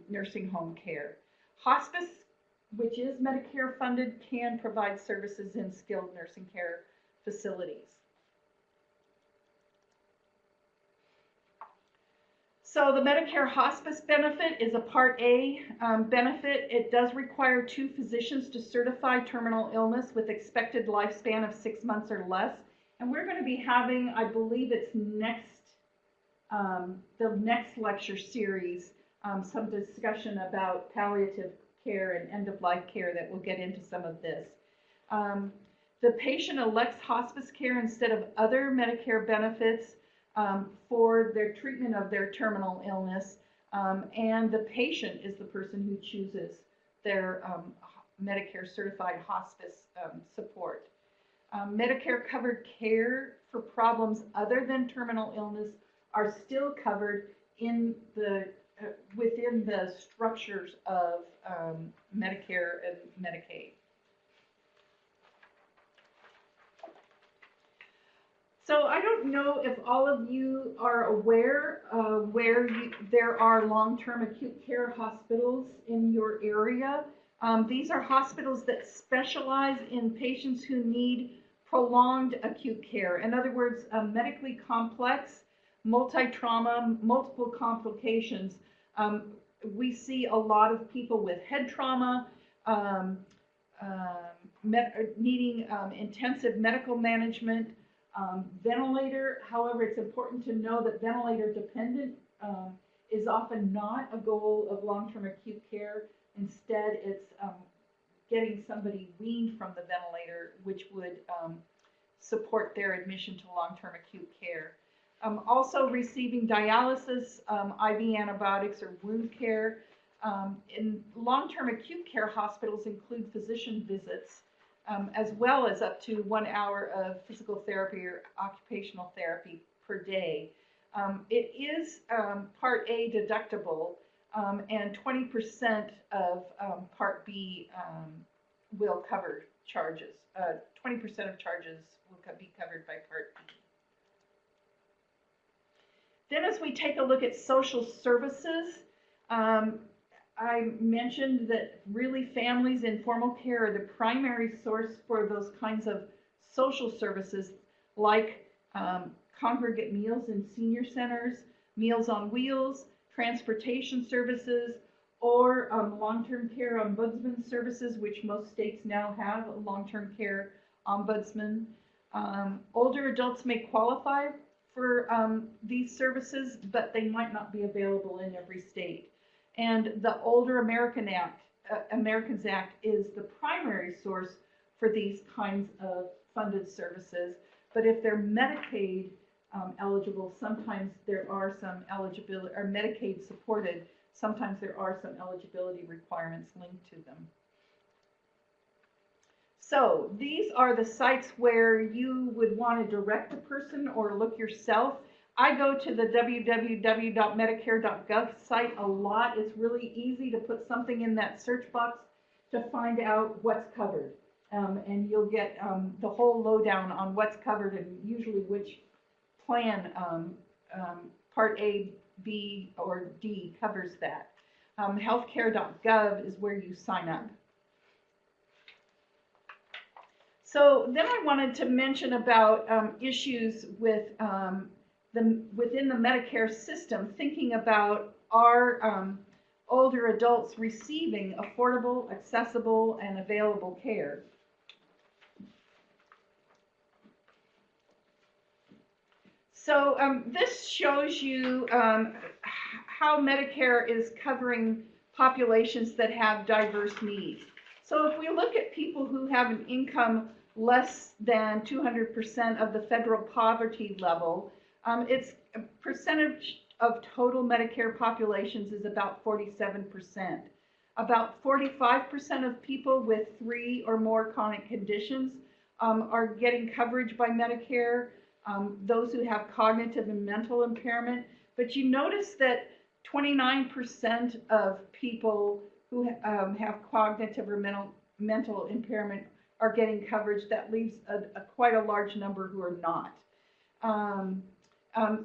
[SPEAKER 1] nursing home care. Hospice, which is Medicare funded, can provide services in skilled nursing care facilities. So the Medicare hospice benefit is a Part A benefit. It does require 2 physicians to certify terminal illness with expected lifespan of 6 months or less, And we're going to be having, I believe it's the next lecture series, some discussion about palliative care and end-of-life care that will get into some of this. The patient elects hospice care instead of other Medicare benefits for their treatment of their terminal illness, and the patient is the person who chooses their Medicare certified hospice support. Medicare covered care for problems other than terminal illness are still covered in the within the structures of Medicare and Medicaid. So I don't know if all of you are aware where there are long-term acute care hospitals in your area. These are hospitals that specialize in patients who need prolonged acute care. In other words, medically complex, multi-trauma, multiple complications. We see a lot of people with head trauma, needing intensive medical management, ventilator. However, it's important to know that ventilator dependent is often not a goal of long-term acute care. Instead, it's getting somebody weaned from the ventilator, which would support their admission to long-term acute care. Also receiving dialysis, IV antibiotics, or wound care. In long-term acute care hospitals include physician visits, as well as up to 1 hour of physical therapy or occupational therapy per day. It is Part A deductible, and 20% of Part B will cover charges. 20% of charges will be covered by Part B. Then as we take a look at social services, I mentioned that really families in formal care are the primary source for those kinds of social services, like congregate meals in senior centers, Meals on Wheels, transportation services, or long-term care ombudsman services, which most states now have a long-term care ombudsman. Older adults may qualify for these services, but they might not be available in every state. And the Older Americans Act is the primary source for these kinds of funded services. But if they're Medicaid eligible, sometimes there are some eligibility, or Medicaid supported, sometimes there are some eligibility requirements linked to them. So these are the sites where you would want to direct a person or look yourself. I go to the www.medicare.gov site a lot. It's really easy to put something in that search box to find out what's covered. And you'll get the whole lowdown on what's covered and usually which plan Part A, B, or D covers that. Healthcare.gov is where you sign up. So then I wanted to mention about issues with within the Medicare system, thinking about our older adults receiving affordable, accessible, and available care. So this shows you how Medicare is covering populations that have diverse needs. So if we look at people who have an income less than 200% of the federal poverty level, its percentage of total Medicare populations is about 47%. About 45% of people with 3 or more chronic conditions are getting coverage by Medicare, those who have cognitive and mental impairment. But you notice that 29% of people who have cognitive or mental impairment are getting coverage. That leaves quite a large number who are not.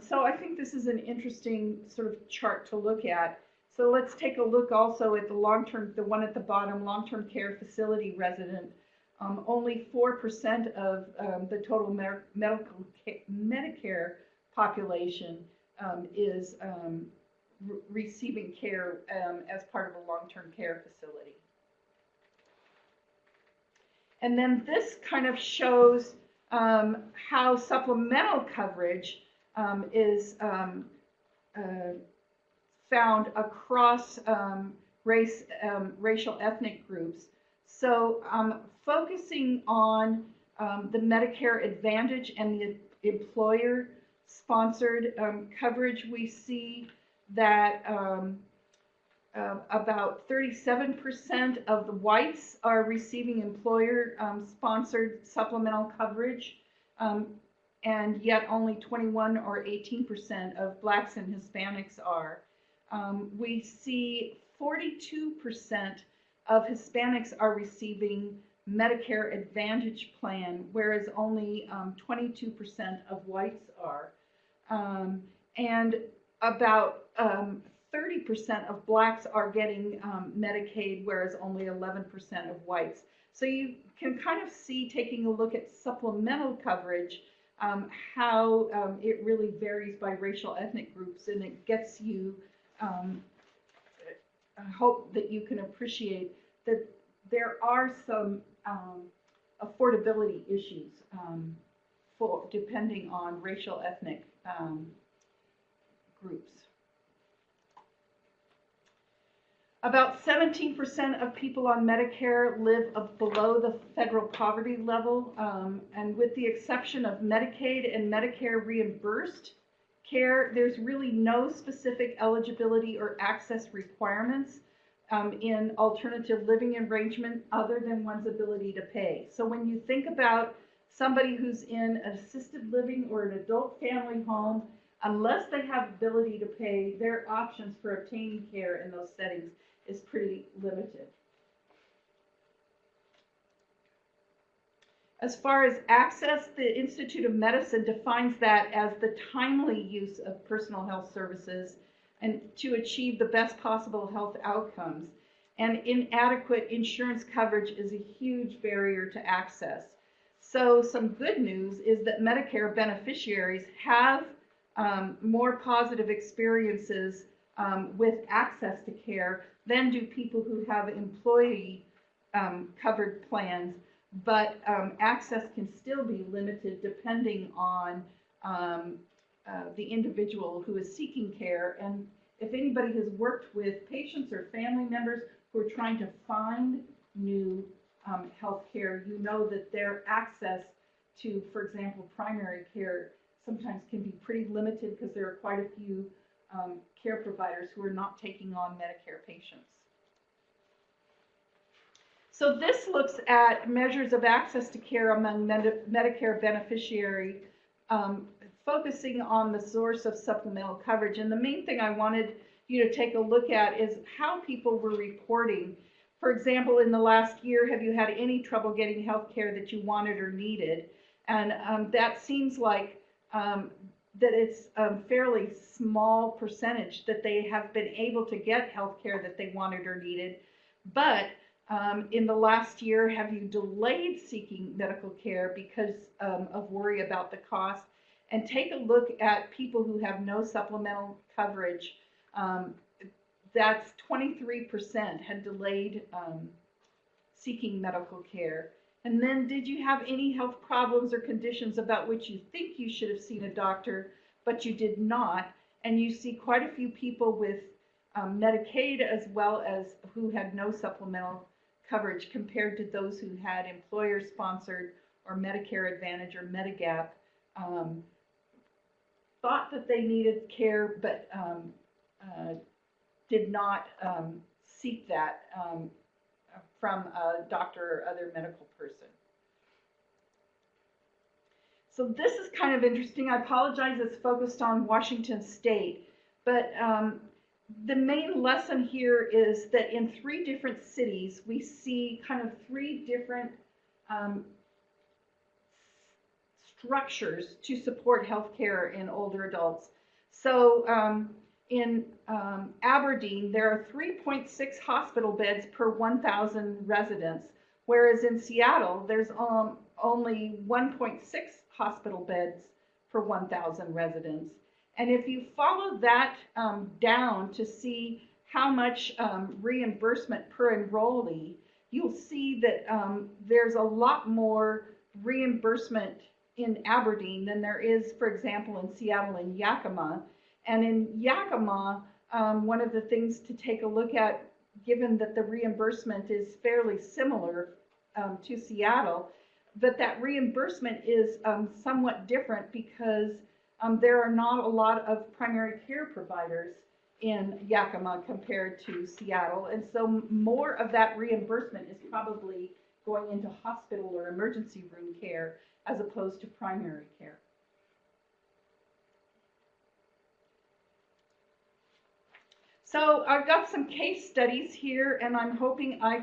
[SPEAKER 1] So I think this is an interesting sort of chart to look at. So let's take a look also at the long-term, the one at the bottom, long-term care facility resident. Only 4% of the total Medicare population is receiving care as part of a long-term care facility. And then this kind of shows how supplemental coverage is found across racial ethnic groups. So focusing on the Medicare Advantage and the employer-sponsored coverage, we see that about 37% of the whites are receiving employer-sponsored supplemental coverage, and yet only 21 or 18% of blacks and Hispanics are. We see 42% of Hispanics are receiving Medicare Advantage plan, whereas only 22% of whites are. And about 30% of blacks are getting Medicaid, whereas only 11% of whites. So you can kind of see, taking a look at supplemental coverage, how it really varies by racial ethnic groups, and it gets you, I hope that you can appreciate that there are some affordability issues depending on racial ethnic groups. About 17% of people on Medicare live below the federal poverty level, and with the exception of Medicaid and Medicare reimbursed care, there's really no specific eligibility or access requirements in alternative living arrangement other than one's ability to pay. So when you think about somebody who's in an assisted living or an adult family home, unless they have ability to pay, their options for obtaining care in those settings is pretty limited. As far as access, the Institute of Medicine defines that as the timely use of personal health services and to achieve the best possible health outcomes. And inadequate insurance coverage is a huge barrier to access. So some good news is that Medicare beneficiaries have more positive experiences with access to care than do people who have employee covered plans, but access can still be limited depending on the individual who is seeking care. And if anybody has worked with patients or family members who are trying to find new health care, you know that their access to, for example, primary care sometimes can be pretty limited because there are quite a few care providers who are not taking on Medicare patients. So this looks at measures of access to care among Medicare beneficiaries, focusing on the source of supplemental coverage. And the main thing I wanted you to take a look at is how people were reporting. For example, in the last year, have you had any trouble getting health care that you wanted or needed? And that seems like that it's a fairly small percentage that they have been able to get health care that they wanted or needed. But in the last year, have you delayed seeking medical care because of worry about the cost? And take a look at people who have no supplemental coverage. That's 23% had delayed seeking medical care. And then, did you have any health problems or conditions about which you think you should have seen a doctor, but you did not? And you see quite a few people with Medicaid as well as who had no supplemental coverage compared to those who had employer-sponsored or Medicare Advantage or Medigap, thought that they needed care, but did not seek that from a doctor or other medical person. So this is kind of interesting. I apologize, it's focused on Washington State, but the main lesson here is that in 3 different cities, we see kind of 3 different structures to support healthcare in older adults. So in Aberdeen, there are 3.6 hospital beds per 1,000 residents, whereas in Seattle, there's only 1.6 hospital beds per 1,000 residents. And if you follow that down to see how much reimbursement per enrollee, you'll see that there's a lot more reimbursement in Aberdeen than there is, for example, in Seattle and Yakima. And in Yakima, one of the things to take a look at, given that the reimbursement is fairly similar to Seattle, that reimbursement is somewhat different because there are not a lot of primary care providers in Yakima compared to Seattle, and so more of that reimbursement is probably going into hospital or emergency room care as opposed to primary care. So I've got some case studies here, and I'm hoping I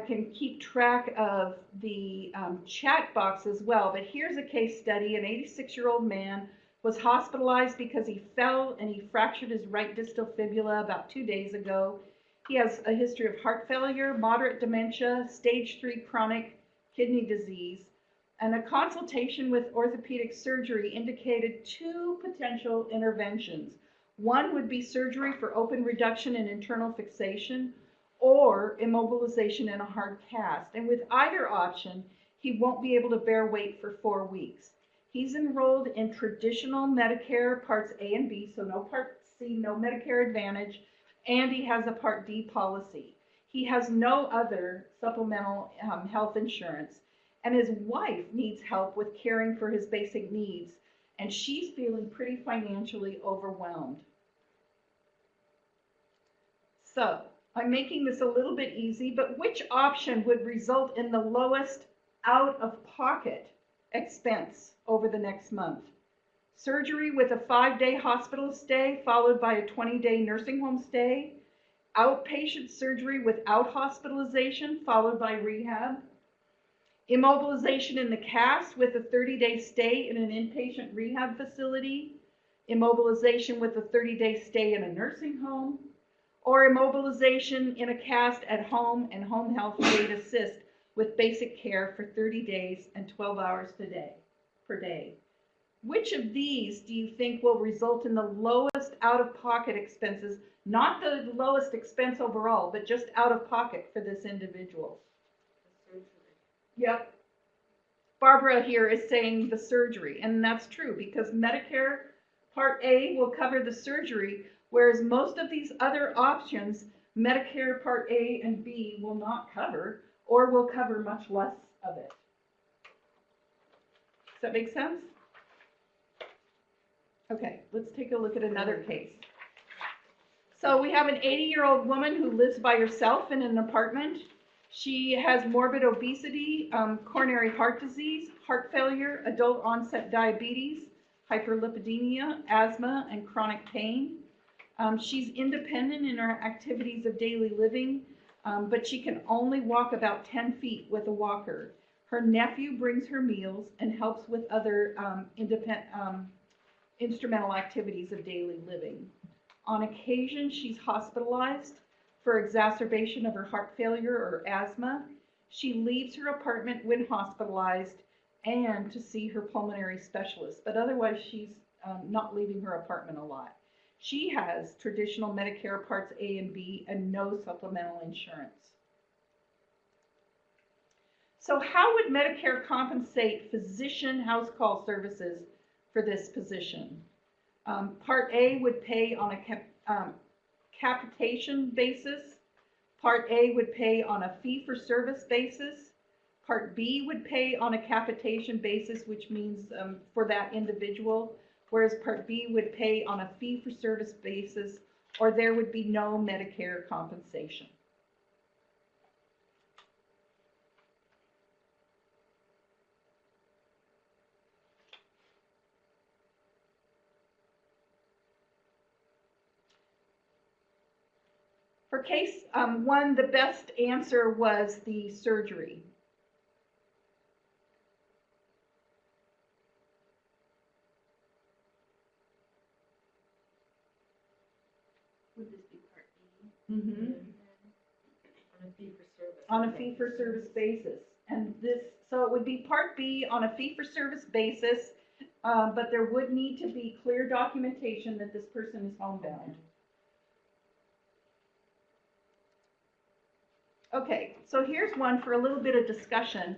[SPEAKER 1] can keep track of the chat box as well. But here's a case study. An 86-year-old man was hospitalized because he fell and he fractured his right distal fibula about 2 days ago. He has a history of heart failure, moderate dementia, stage 3 chronic kidney disease, and a consultation with orthopedic surgery indicated 2 potential interventions. One would be surgery for open reduction and internal fixation, or immobilization in a hard cast. And with either option, he won't be able to bear weight for 4 weeks. He's enrolled in traditional Medicare Parts A and B, so no Part C, no Medicare Advantage, and he has a Part D policy. He has no other supplemental health insurance, and his wife needs help with caring for his basic needs, and she's feeling pretty financially overwhelmed. So, I'm making this a little bit easy, but which option would result in the lowest out-of-pocket expense over the next month? Surgery with a 5-day hospital stay followed by a 20-day nursing home stay, outpatient surgery without hospitalization followed by rehab, immobilization in the cast with a 30-day stay in an inpatient rehab facility, immobilization with a 30-day stay in a nursing home, or immobilization in a cast at home and home health aid assist with basic care for 30 days and 12 hours per day. Which of these do you think will result in the lowest out-of-pocket expenses, not the lowest expense overall, but just out-of-pocket for this individual?
[SPEAKER 3] The surgery.
[SPEAKER 1] Yep. Barbara here is saying the surgery, and that's true because Medicare Part A will cover the surgery, whereas most of these other options, Medicare Part A and B will not cover, or will cover much less of it. Does that make sense? Okay, let's take a look at another case. So we have an 80-year-old woman who lives by herself in an apartment. She has morbid obesity, coronary heart disease, heart failure, adult onset diabetes, hyperlipidemia, asthma, and chronic pain. She's independent in her activities of daily living, but she can only walk about 10 feet with a walker. Her nephew brings her meals and helps with other instrumental activities of daily living. On occasion, she's hospitalized for exacerbation of her heart failure or asthma. She leaves her apartment when hospitalized and to see her pulmonary specialist, but otherwise she's not leaving her apartment a lot. She has traditional Medicare Parts A and B and no supplemental insurance. So how would Medicare compensate physician house call services for this position? Part A would pay on a capitation basis. Part A would pay on a fee-for-service basis. Part B would pay on a capitation basis, which means for that individual, whereas Part B would pay on a fee-for-service basis, or there would be no Medicare compensation. For case 1, the best answer was the surgery.
[SPEAKER 3] Would this be Part B?
[SPEAKER 1] Mm-hmm.
[SPEAKER 3] On a fee-for-service.
[SPEAKER 1] On a fee-for-service basis. And this, so it would be Part B on a fee-for-service basis, but there would need to be clear documentation that this person is homebound. Okay, so here's one for a little bit of discussion.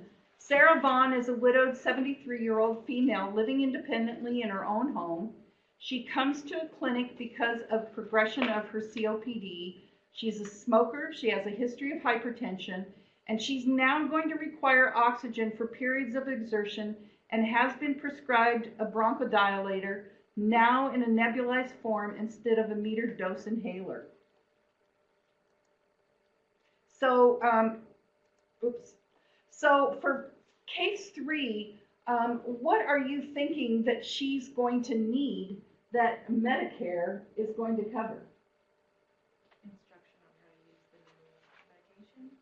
[SPEAKER 1] Sarah Vaughn is a widowed 73-year-old female living independently in her own home. She comes to a clinic because of progression of her COPD. She's a smoker, she has a history of hypertension, and she's now going to require oxygen for periods of exertion and has been prescribed a bronchodilator, now in a nebulized form instead of a metered dose inhaler. So, So for case 3, what are you thinking that she's going to need that Medicare is going to cover?
[SPEAKER 3] Instruction on how to use the medication.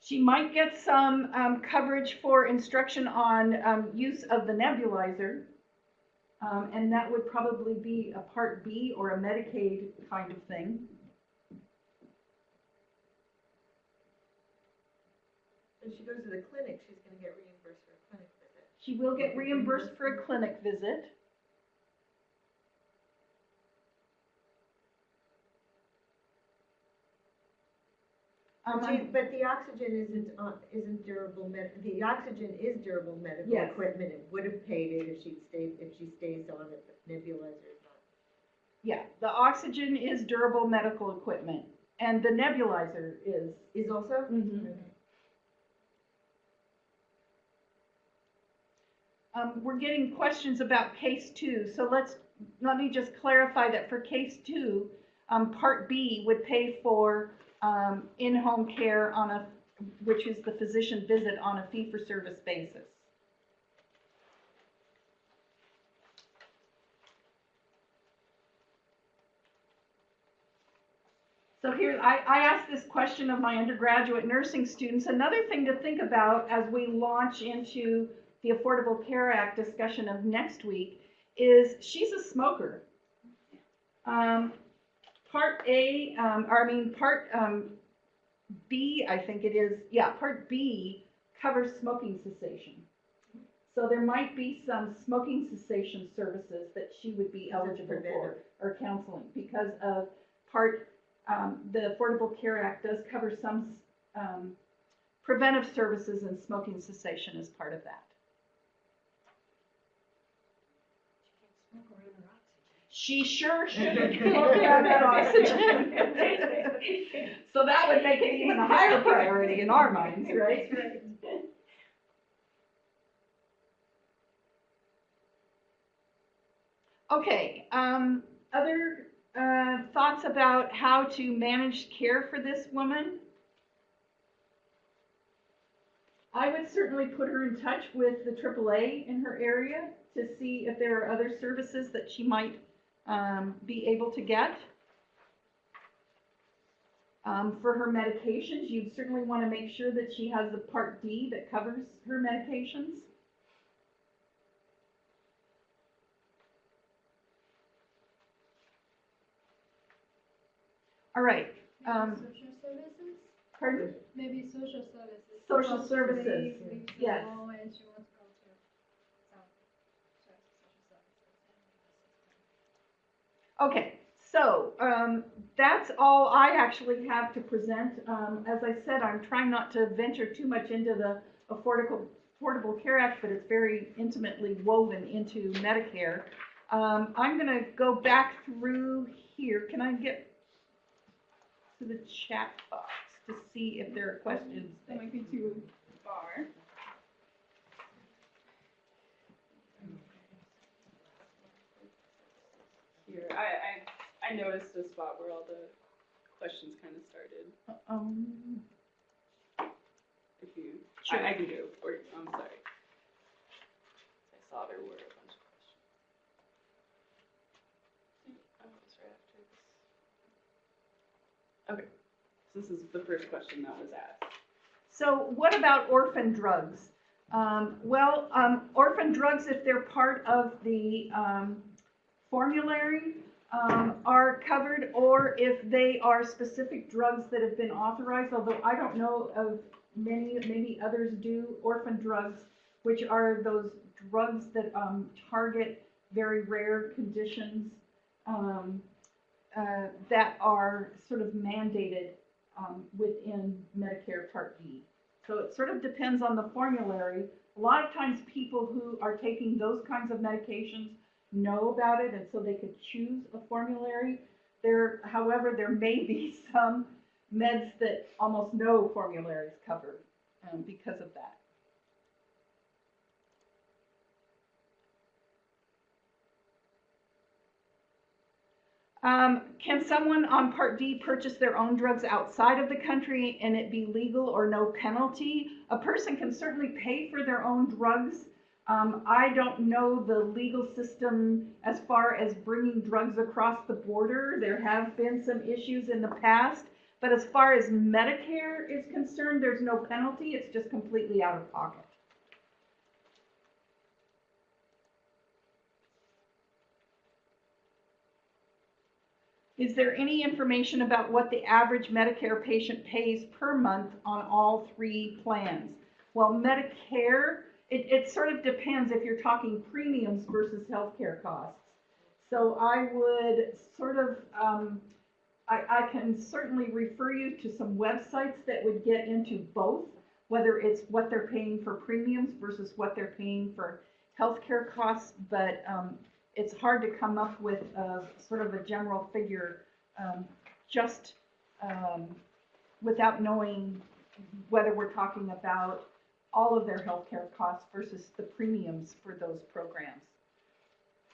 [SPEAKER 1] She might get some coverage for instruction on use of the nebulizer, and that would probably be a Part B or a Medicaid kind of thing.
[SPEAKER 3] When she goes to the clinic, she's gonna get reimbursed for a clinic visit.
[SPEAKER 1] She will get reimbursed for a clinic visit.
[SPEAKER 4] But the oxygen isn't durable the oxygen is durable medical
[SPEAKER 1] Yes.
[SPEAKER 4] equipment. It would have paid it if she stays on it, but nebulizer is not.
[SPEAKER 1] Yeah, the oxygen is durable medical equipment, and the nebulizer is.
[SPEAKER 4] Is also?
[SPEAKER 1] Mhm. We're getting questions about case 2, so let me just clarify that for case 2, Part B would pay for in-home care which is the physician visit on a fee-for-service basis. So here, I asked this question of my undergraduate nursing students. Another thing to think about as we launch into the Affordable Care Act discussion of next week is she's a smoker. Part B, I think it is, yeah, Part B covers smoking cessation. So there might be some smoking cessation services that she would be eligible for, or counseling, because of the Affordable Care Act does cover some preventive services, and smoking cessation is part of that. She sure shouldn't smoke around that oxygen. So that would make it even a higher priority in our minds, right? Okay, other thoughts about how to manage care for this woman? I would certainly put her in touch with the AAA in her area to see if there are other services that she might be able to get. For her medications, you'd certainly want to make sure that she has the Part D that covers her medications. All right.
[SPEAKER 5] Social services?
[SPEAKER 1] Pardon?
[SPEAKER 5] Maybe social services.
[SPEAKER 1] Social
[SPEAKER 5] Because
[SPEAKER 1] services,
[SPEAKER 5] they live
[SPEAKER 1] yes.
[SPEAKER 5] alone and she wants to go to some social services.
[SPEAKER 1] Okay, so that's all I actually have to present. As I said, I'm trying not to venture too much into the Affordable Care Act, but it's very intimately woven into Medicare. I'm going to go back through here. Can I get to the chat box to see if there are questions?
[SPEAKER 2] That might be too far. Here, I noticed a spot where all the questions kind of started. If you,
[SPEAKER 1] Sure.
[SPEAKER 2] I can do, or, I'm sorry. I saw there were a bunch of questions. Oh, it's right after this. Okay, so this is the first question that was asked.
[SPEAKER 1] So what about orphan drugs? Orphan drugs, if they're part of the formulary, are covered, or if they are specific drugs that have been authorized, although I don't know of many, maybe others do, orphan drugs, which are those drugs that target very rare conditions that are sort of mandated within Medicare Part D. So it sort of depends on the formulary. A lot of times people who are taking those kinds of medications know about it, and so they could choose a formulary. However, there may be some meds that almost no formularies cover because of that. Can someone on Part D purchase their own drugs outside of the country and it be legal or no penalty? A person can certainly pay for their own drugs. I don't know the legal system as far as bringing drugs across the border. There have been some issues in the past, but as far as Medicare is concerned, there's no penalty. It's just completely out of pocket. Is there any information about what the average Medicare patient pays per month on all three plans? Well, Medicare, it sort of depends if you're talking premiums versus healthcare costs. So I would sort of, I can certainly refer you to some websites that would get into both, whether it's what they're paying for premiums versus what they're paying for healthcare costs, but it's hard to come up with sort of a general figure just without knowing whether we're talking about all of their healthcare costs versus the premiums for those programs.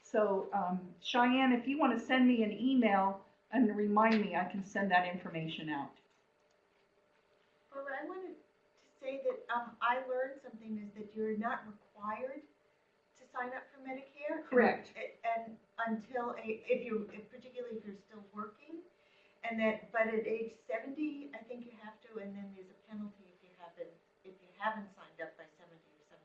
[SPEAKER 1] So Cheyenne, if you want to send me an email and remind me, I can send that information out.
[SPEAKER 4] Well, I wanted to say that I learned something is that you're not required to sign up for Medicare.
[SPEAKER 1] Correct.
[SPEAKER 4] And until particularly if you're still working, and but at age 70, I think you have to, and then there's a penalty if you haven't signed up by 70 or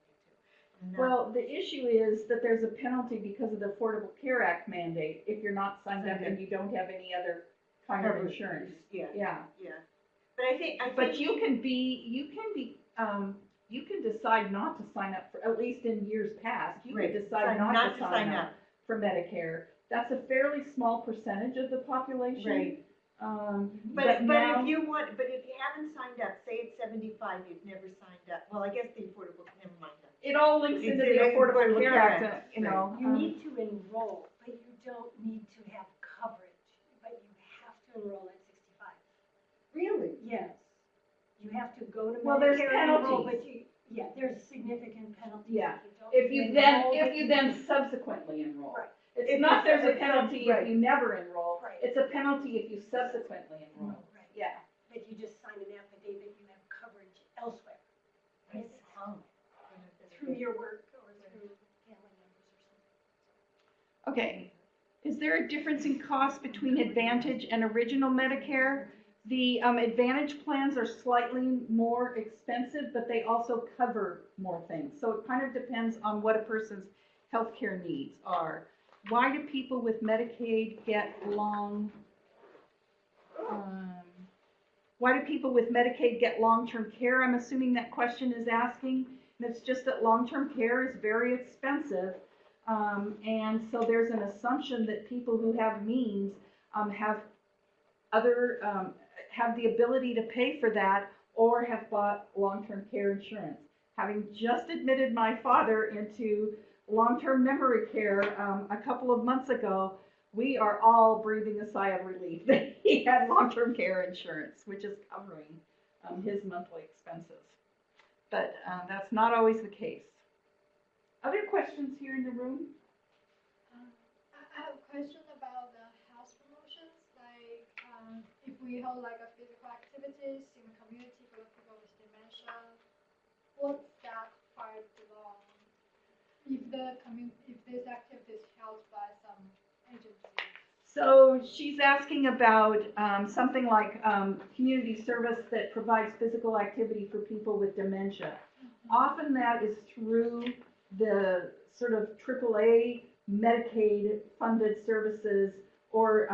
[SPEAKER 4] 72.
[SPEAKER 1] Well, the issue is that there's a penalty because of the Affordable Care Act mandate if you're not signed up and you don't have any other kind of insurance.
[SPEAKER 4] Yeah.
[SPEAKER 1] Yeah.
[SPEAKER 4] Yeah. But I think.
[SPEAKER 1] But you can decide not to sign up for, at least in years past, you could decide not to sign up for Medicare. That's a fairly small percentage of the population.
[SPEAKER 4] Right. But if you haven't signed up, say it's 75, you've never signed up. Well, I guess the affordable. Never mind that.
[SPEAKER 1] It all links into the Affordable Care Act, you know.
[SPEAKER 6] You need to enroll, but you don't need to have coverage, but you have to enroll at 65.
[SPEAKER 4] Really?
[SPEAKER 6] Yes. You have to go to
[SPEAKER 1] Well, there's
[SPEAKER 6] Medicare and enroll,
[SPEAKER 1] penalties.
[SPEAKER 6] but there's significant penalties.
[SPEAKER 1] Yeah.
[SPEAKER 6] If
[SPEAKER 1] If you
[SPEAKER 6] don't
[SPEAKER 1] then subsequently enroll.
[SPEAKER 6] Right.
[SPEAKER 1] It's not there's a penalty if you never enroll.
[SPEAKER 6] Right.
[SPEAKER 1] It's a penalty if you subsequently enroll.
[SPEAKER 6] Right.
[SPEAKER 1] Yeah.
[SPEAKER 6] But you just sign an affidavit, you have coverage elsewhere. Right? Through your work or through family members or something.
[SPEAKER 1] Okay. Is there a difference in cost between Advantage and Original Medicare? The Advantage plans are slightly more expensive, but they also cover more things. So it kind of depends on what a person's healthcare needs are. Why do people with Medicaid get long-term care? I'm assuming that question is asking. And it's just that long-term care is very expensive. And so there's an assumption that people who have means have the ability to pay for that or have bought long-term care insurance. Having just admitted my father into long-term memory care a couple of months ago, we are all breathing a sigh of relief that he had long-term care insurance, which is covering his monthly expenses. But that's not always the case. Other questions here in the room?
[SPEAKER 5] I have a question about the house promotions, like if we hold like a physical activities in the community for the people with dementia, what's that part belong? If this activity is held by some agency. So
[SPEAKER 1] she's asking about something like community service that provides physical activity for people with dementia. Often that is through the sort of AAA Medicaid funded services or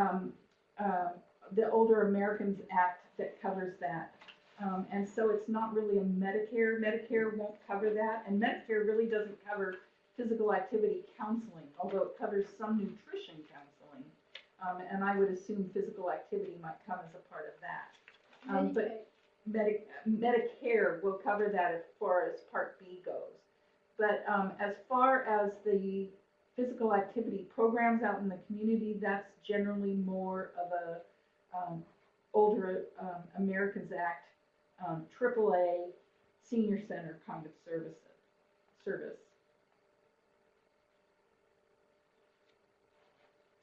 [SPEAKER 1] the Older Americans Act that covers that. And so it's not really a Medicare. Medicare won't cover that, and Medicare really doesn't cover physical activity counseling, although it covers some nutrition counseling. And I would assume physical activity might come as a part of that. But Medicare will cover that as far as Part B goes. But as far as the physical activity programs out in the community, that's generally more of a older Americans Act, AAA, senior center kind of service.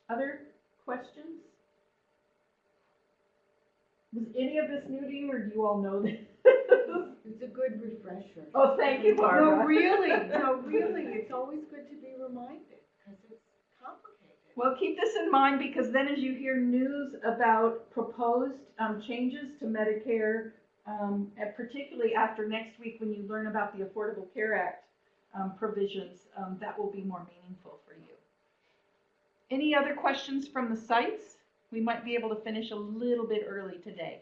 [SPEAKER 1] Other questions? Was any of this new to you, or do you all know this?
[SPEAKER 4] It's a good refresher.
[SPEAKER 1] Oh, thank you, Barbara.
[SPEAKER 4] No, really, it's always good to be reminded, because it's complicated.
[SPEAKER 1] Well, keep this in mind, because then as you hear news about proposed changes to Medicare, and particularly after next week when you learn about the Affordable Care Act provisions, that will be more meaningful for you. Any other questions from the sites? We might be able to finish a little bit early today.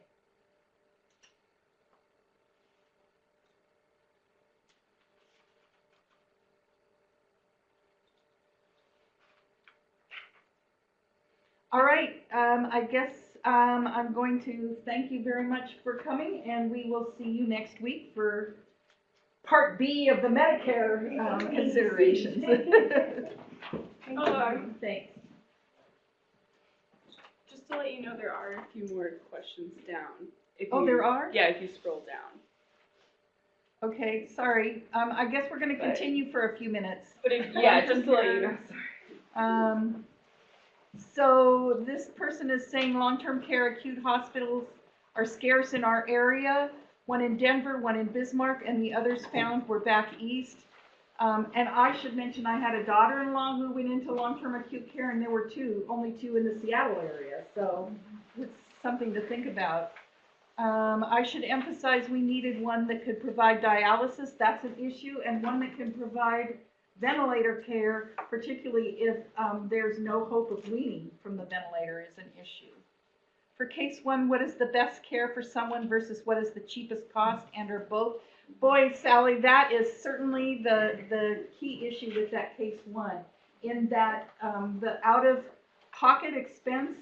[SPEAKER 1] All right, I guess I'm going to thank you very much for coming, and we will see you next week for Part B of the Medicare considerations. Thanks.
[SPEAKER 2] Just to let you know, there are a few more questions down.
[SPEAKER 1] Oh, there are?
[SPEAKER 2] Yeah, if you scroll down.
[SPEAKER 1] Okay, sorry. I guess we're going to
[SPEAKER 2] But-
[SPEAKER 1] continue for a few minutes.
[SPEAKER 2] But yeah, just to let you know.
[SPEAKER 1] So this person is saying long-term care acute hospitals are scarce in our area. One in Denver, one in Bismarck, and the others found were back east. And I should mention I had a daughter-in-law who went into long-term acute care, and there were only two in the Seattle area. So it's something to think about. I should emphasize we needed one that could provide dialysis, that's an issue, and one that can provide ventilator care, particularly if there's no hope of weaning from the ventilator, is an issue. For case one, what is the best care for someone versus what is the cheapest cost, and or both? Boy, Sally, that is certainly the key issue with that case one, in that the out-of-pocket expense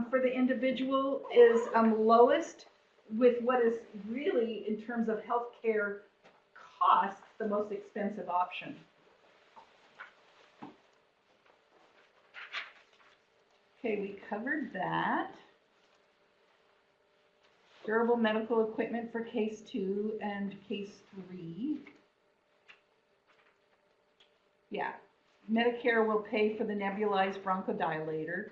[SPEAKER 1] for the individual is lowest, with what is really, in terms of healthcare costs, the most expensive option. Okay, we covered that. Durable medical equipment for case 2 and case 3. Yeah, Medicare will pay for the nebulized bronchodilator.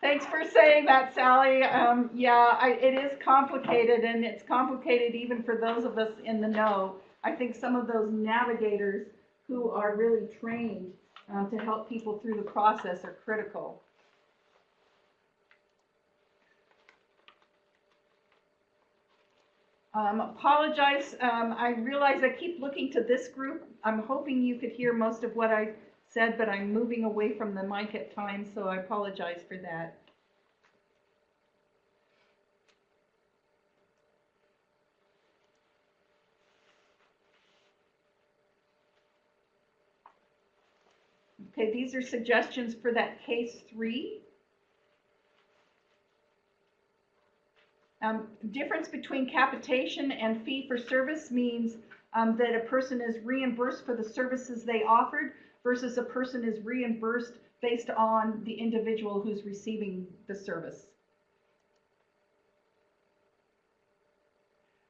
[SPEAKER 1] Thanks for saying that, Sally. Yeah, it is complicated, and it's complicated even for those of us in the know. I think some of those navigators who are really trained to help people through the process are critical. Apologize, I realize I keep looking to this group. I'm hoping you could hear most of what I said, but I'm moving away from the mic at times, so I apologize for that. Okay, these are suggestions for that case 3. Difference between capitation and fee for service means that a person is reimbursed for the services they offered versus a person is reimbursed based on the individual who's receiving the service.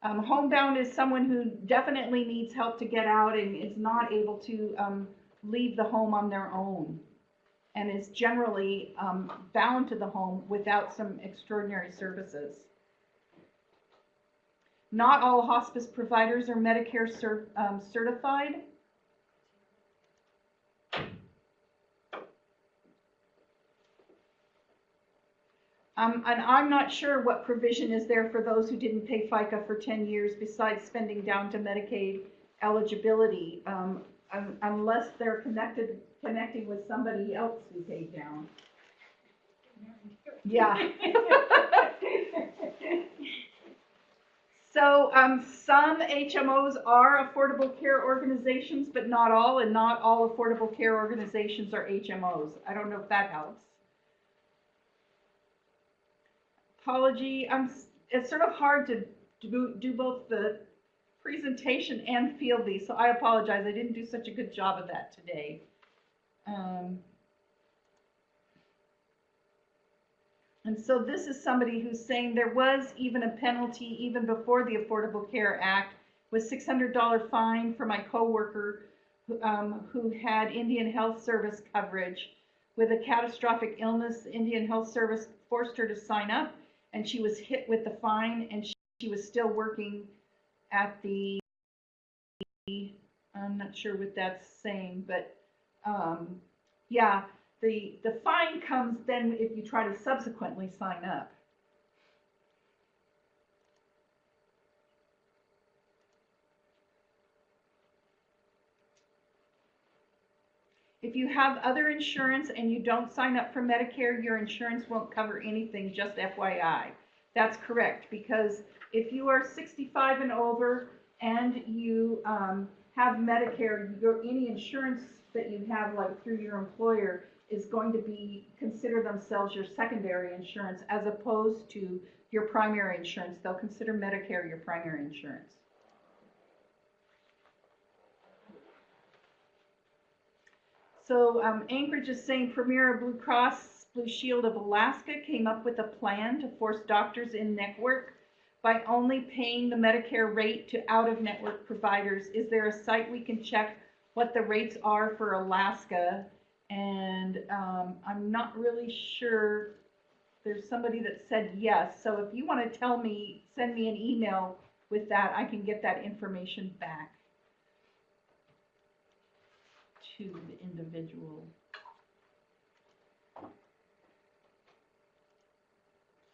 [SPEAKER 1] Homebound is someone who definitely needs help to get out and is not able to leave the home on their own, and is generally bound to the home without some extraordinary services. Not all hospice providers are Medicare certified. And I'm not sure what provision is there for those who didn't pay FICA for 10 years besides spending down to Medicaid eligibility, unless they're connecting with somebody else who paid down. Yeah. So some HMOs are affordable care organizations, but not all, and not all affordable care organizations are HMOs. I don't know if that helps. Apology, it's sort of hard to do both the presentation and field these, so I apologize. I didn't do such a good job of that today. And so this is somebody who's saying there was even a penalty even before the Affordable Care Act, with $600 fine for my coworker who had Indian Health Service coverage. With a catastrophic illness, Indian Health Service forced her to sign up, and she was hit with the fine, and she was still working at the, I'm not sure what that's saying, but yeah. The fine comes then if you try to subsequently sign up. If you have other insurance and you don't sign up for Medicare, your insurance won't cover anything, just FYI. That's correct, because if you are 65 and over and you have Medicare, any insurance that you have, like through your employer, is going to be consider themselves your secondary insurance as opposed to your primary insurance. They'll consider Medicare your primary insurance. So Anchorage is saying Premier Blue Cross Blue Shield of Alaska came up with a plan to force doctors in network by only paying the Medicare rate to out-of-network providers. Is there a site we can check what the rates are for Alaska? And I'm not really sure. There's somebody that said yes. So if you want to tell me, send me an email with that, I can get that information back to the individual.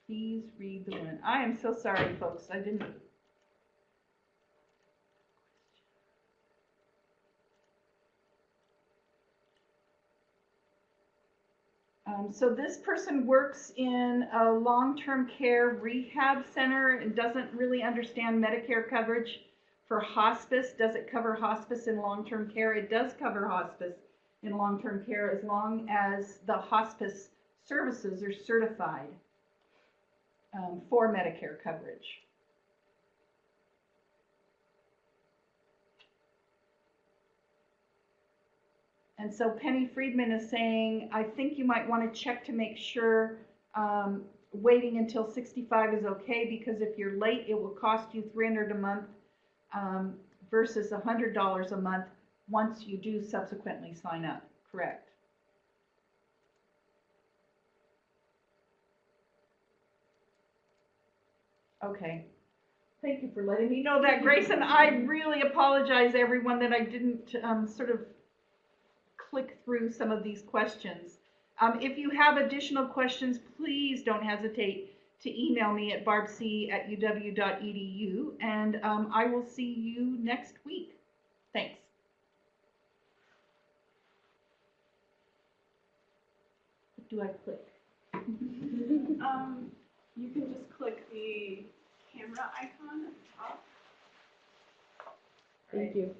[SPEAKER 1] Please read the one. I am so sorry, folks. I didn't. So this person works in a long-term care rehab center and doesn't really understand Medicare coverage for hospice. Does it cover hospice in long-term care? It does cover hospice in long-term care as long as the hospice services are certified for Medicare coverage. And so Penny Friedman is saying, I think you might want to check to make sure waiting until 65 is okay, because if you're late, it will cost you $300 a month versus $100 a month once you do subsequently sign up. Correct. Okay. Thank you for letting me know that, Grace. And I really apologize, everyone, that I didn't sort of click through some of these questions. If you have additional questions, please don't hesitate to email me at barbc@uw.edu, and I will see you next week. Thanks. What do I click?
[SPEAKER 2] You can just click the camera icon at the top.
[SPEAKER 1] Thank you.